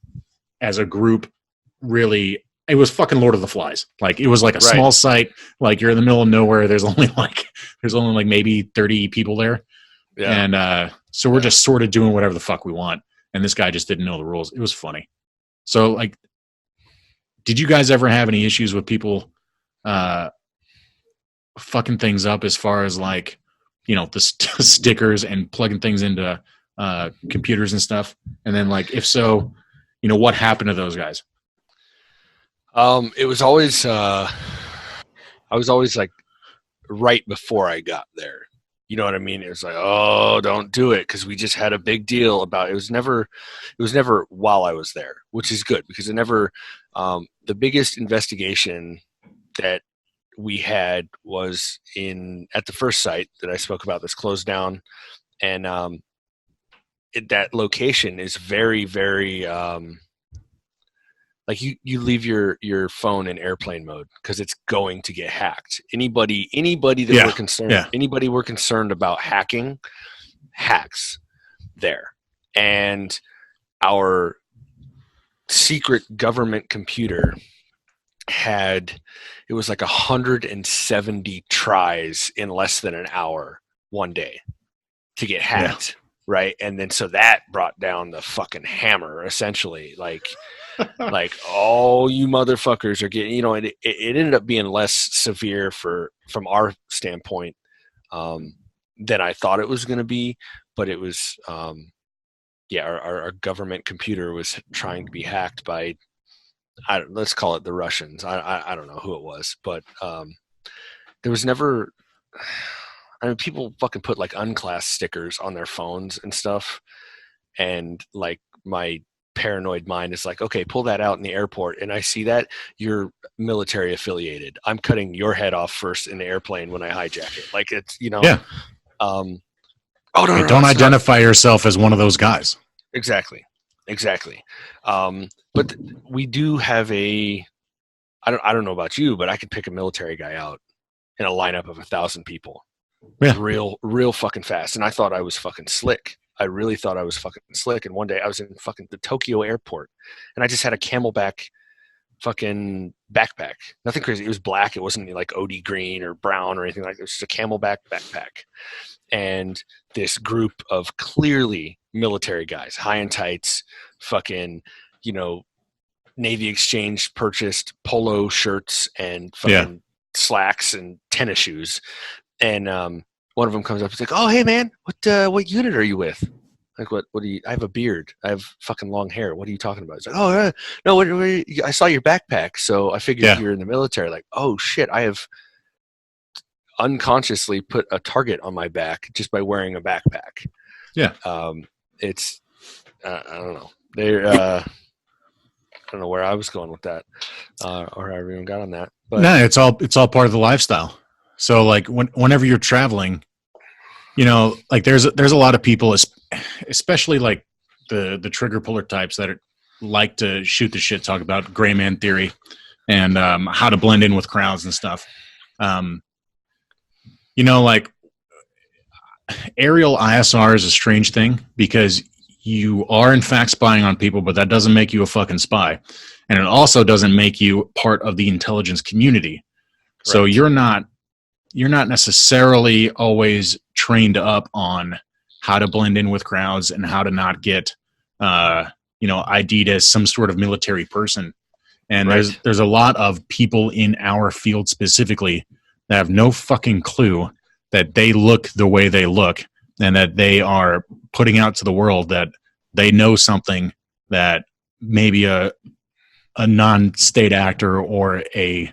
as a group really, it was fucking Lord of the Flies. Like it was like a Right. small site, like you're in the middle of nowhere. There's only like maybe 30 people there. Yeah. And so we're just sort of doing whatever the fuck we want. And this guy just didn't know the rules. It was funny. So like, did you guys ever have any issues with people fucking things up as far as like, you know, the stickers and plugging things into computers and stuff? And then like, if so, you know, what happened to those guys? It was always I was always like right before I got there. You know what I mean? It was like, oh, don't do it, because we just had a big deal about it. It was never while I was there, which is good, because it never. The biggest investigation that we had was at the first site that I spoke about that's closed down, and that location is very, very like you leave your phone in airplane mode because it's going to get hacked. Anybody that we're concerned about hacking hacks there. And our secret government computer it was like 170 tries in less than an hour one day to get hacked. Right. And then so that brought down the fucking hammer, essentially. Like all you motherfuckers are getting, you know, it ended up being less severe from our standpoint than I thought it was going to be. But it was, our government computer was trying to be hacked by, let's call it the Russians. I don't know who it was, but there was never. I mean, people fucking put like unclass stickers on their phones and stuff, and like my paranoid mind is like, okay, pull that out in the airport, and I see that you're military affiliated. I'm cutting your head off first in the airplane when I hijack it. Like it's, you know, don't identify yourself as one of those guys. Exactly. But we do have I don't know about you, but I could pick a military guy out in a lineup of 1,000 people. Yeah. Real fucking fast. And I thought I was fucking slick. I really thought I was fucking slick. And one day I was in fucking the Tokyo airport, and I just had a Camelback fucking backpack. Nothing crazy. It was black. It wasn't like OD green or brown or anything like that. It was just a Camelback backpack. And this group of clearly military guys, high and tights, fucking, you know, Navy Exchange purchased polo shirts and fucking slacks and tennis shoes. And one of them comes up. He's like, "Oh, hey man, what unit are you with?" Like, what do you? I have a beard. I have fucking long hair. What are you talking about? He's like, "Oh, no, I saw your backpack, so I figured you're in the military." Like, oh shit, I have unconsciously put a target on my back just by wearing a backpack. Yeah. It's I don't know. I don't know where I was going with that, or how everyone got on that. But no, it's all part of the lifestyle. So like whenever you're traveling, you know, like there's a lot of people, especially like the trigger puller types that like to shoot the shit, talk about gray man theory and how to blend in with crowds and stuff. You know, like aerial ISR is a strange thing because you are in fact spying on people, but that doesn't make you a fucking spy. And it also doesn't make you part of the intelligence community. Correct. So you're not necessarily always trained up on how to blend in with crowds and how to not get, ID'd as some sort of military person. And there's a lot of people in our field specifically that have no fucking clue that they look the way they look and that they are putting out to the world that they know something that maybe a non-state actor or a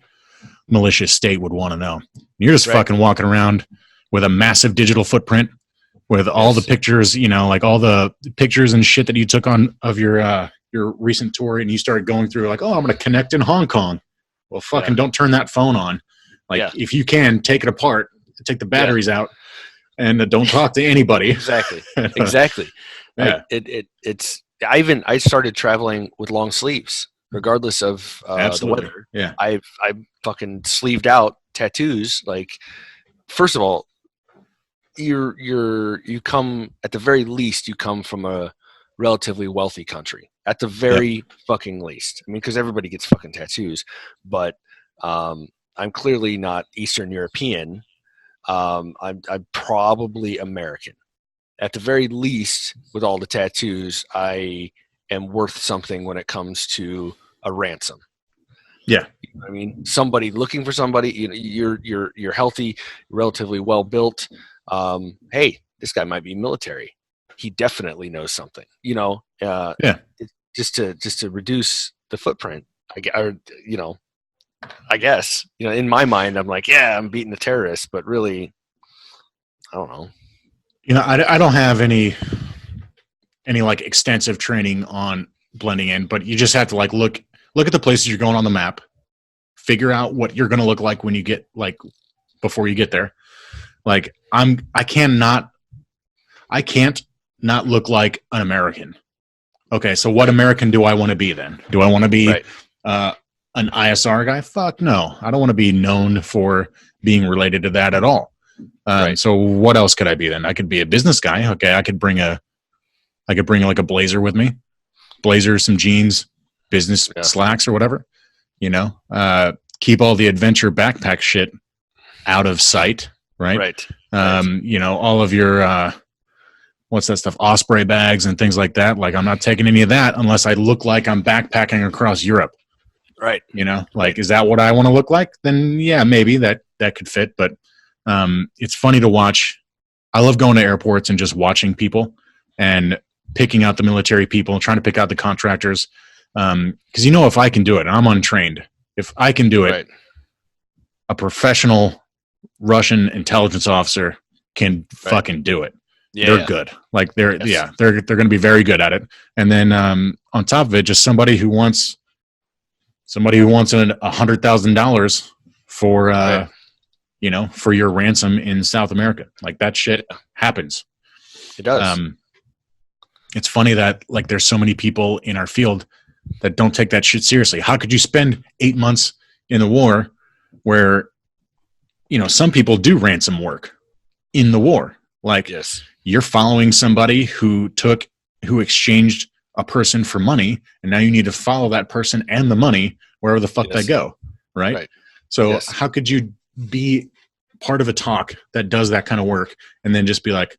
malicious state would want to know. You're just fucking walking around with a massive digital footprint with all the pictures, you know, like all the pictures and shit that you took of your recent tour, and you started going through like, oh, I'm going to connect in Hong Kong. Well, fucking don't turn that phone on. Like if you can, take it apart, take the batteries out, and don't talk to anybody. Exactly. Yeah. I started traveling with long sleeves, regardless of the weather. Yeah. I fucking sleeved out tattoos. Like, first of all, you come, at the very least, you come from a relatively wealthy country. at the very fucking least. I mean, because everybody gets fucking tattoos, but I'm clearly not Eastern European. I'm probably American. At the very least, with all the tattoos, I am worth something when it comes to a ransom. Yeah. You know what I mean, somebody looking for somebody. You know, you're healthy, relatively well built. Hey, this guy might be military. He definitely knows something. You know, just to reduce the footprint. I guess, in my mind, I'm like, yeah, I'm beating the terrorists, but really, I don't know. I don't have any like extensive training on blending in, but you just have to like look at the places you're going on the map, figure out what you're going to look like when you get before you get there. Like I can't not look like an American. Okay, so what American do I want to be then? Do I want to be an ISR guy? Fuck no. I don't want to be known for being related to that at all. So what else could I be then? I could be a business guy. Okay, I could bring like a blazer with me, some jeans, business slacks or whatever. Keep all the adventure backpack shit out of sight. Right. All of your what's that stuff? Osprey bags and things like that. Like I'm not taking any of that unless I look like I'm backpacking across Europe. Right. Is that what I want to look like? Then yeah, maybe that could fit. But it's funny to watch. I love going to airports and just watching people and picking out the military people and trying to pick out the contractors. Because if I can do it, and I'm untrained. If I can do it, a professional Russian intelligence officer can fucking do it. Yeah, they're good. Like they're going to be very good at it. And then on top of it, just somebody who wants $100,000 for for your ransom in South America. Like that shit happens. It does. It's funny that like there's so many people in our field that don't take that shit seriously. How could you spend 8 months in the war where some people do ransom work in the war? Like you're following somebody who exchanged a person for money, and now you need to follow that person and the money wherever the fuck they go. Right. So how could you be part of a talk that does that kind of work and then just be like,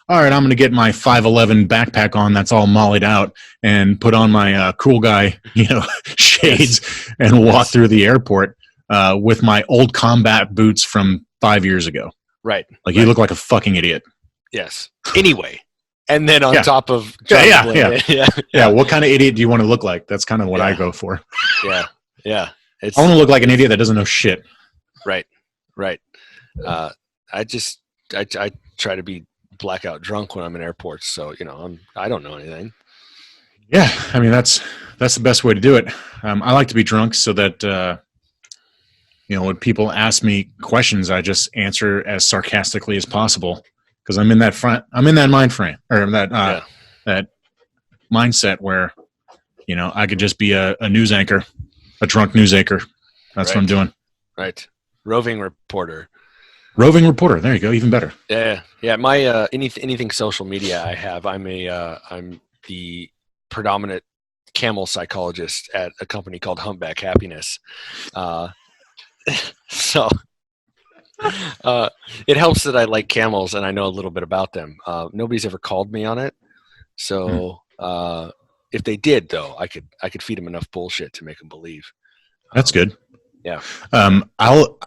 all right, I'm going to get my 5'11" backpack on that's all mollied out and put on my cool guy, shades and walk through the airport with my old combat boots from 5 years ago. Right. Like you look like a fucking idiot. Yes. Anyway. And then on top of... Yeah. What kind of idiot do you want to look like? That's kind of what I go for. Yeah. I want to look like an idiot that doesn't know shit. Right. I try to be blackout drunk when I'm in airports. So, I don't know anything. Yeah. I mean, that's the best way to do it. I like to be drunk so that, when people ask me questions, I just answer as sarcastically as possible. Because I'm in that mind frame or that mindset where, I could just be a news anchor, a drunk news anchor. That's what I'm doing. Right. Roving reporter. There you go. Even better. Yeah. My anything social media I have, I'm the predominant camel psychologist at a company called Humpback Happiness. So. It helps that I like camels and I know a little bit about them. Nobody's ever called me on it, so if they did, though, I could feed them enough bullshit to make them believe. That's good. Yeah. I'll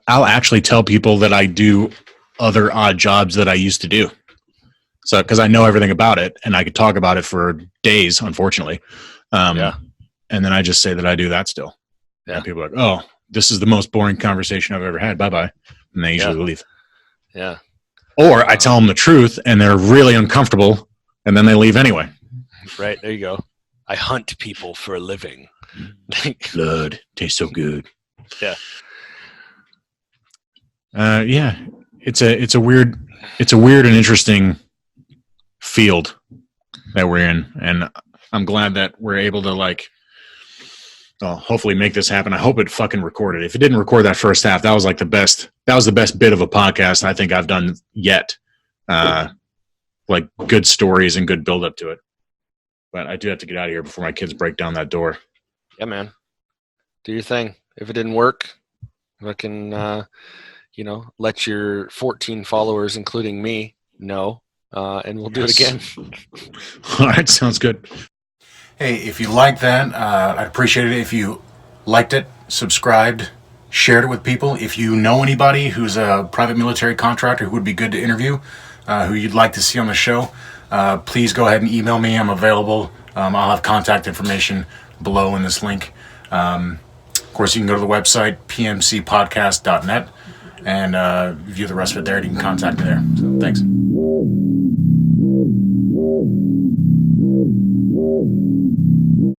actually tell people that I do other odd jobs that I used to do. So because I know everything about it and I could talk about it for days, unfortunately. And then I just say that I do that still. Yeah. And people are like, oh, this is the most boring conversation I've ever had. Bye-bye. And they usually leave. Yeah. Or I tell them the truth and they're really uncomfortable and then they leave anyway. Right. There you go. I hunt people for a living. Blood tastes so good. Yeah. It's a weird and interesting field that we're in. And I'm glad that we're able to hopefully make this happen. I hope it fucking recorded. If it didn't record that first half, that was the best bit of a podcast I think I've done yet. Good stories and good build up to it. But I do have to get out of here before my kids break down that door. Yeah, man. Do your thing. If it didn't work, I can, let your 14 followers, including me, know, and we'll do it again. All right, sounds good. Hey, if you like that, I'd appreciate it if you liked it, subscribed, shared it with people. If you know anybody who's a private military contractor who would be good to interview, who you'd like to see on the show, please go ahead and email me. I'm available. I'll have contact information below in this link. Of course, you can go to the website, pmcpodcast.net, and view the rest of it there. You can contact me there. So, thanks.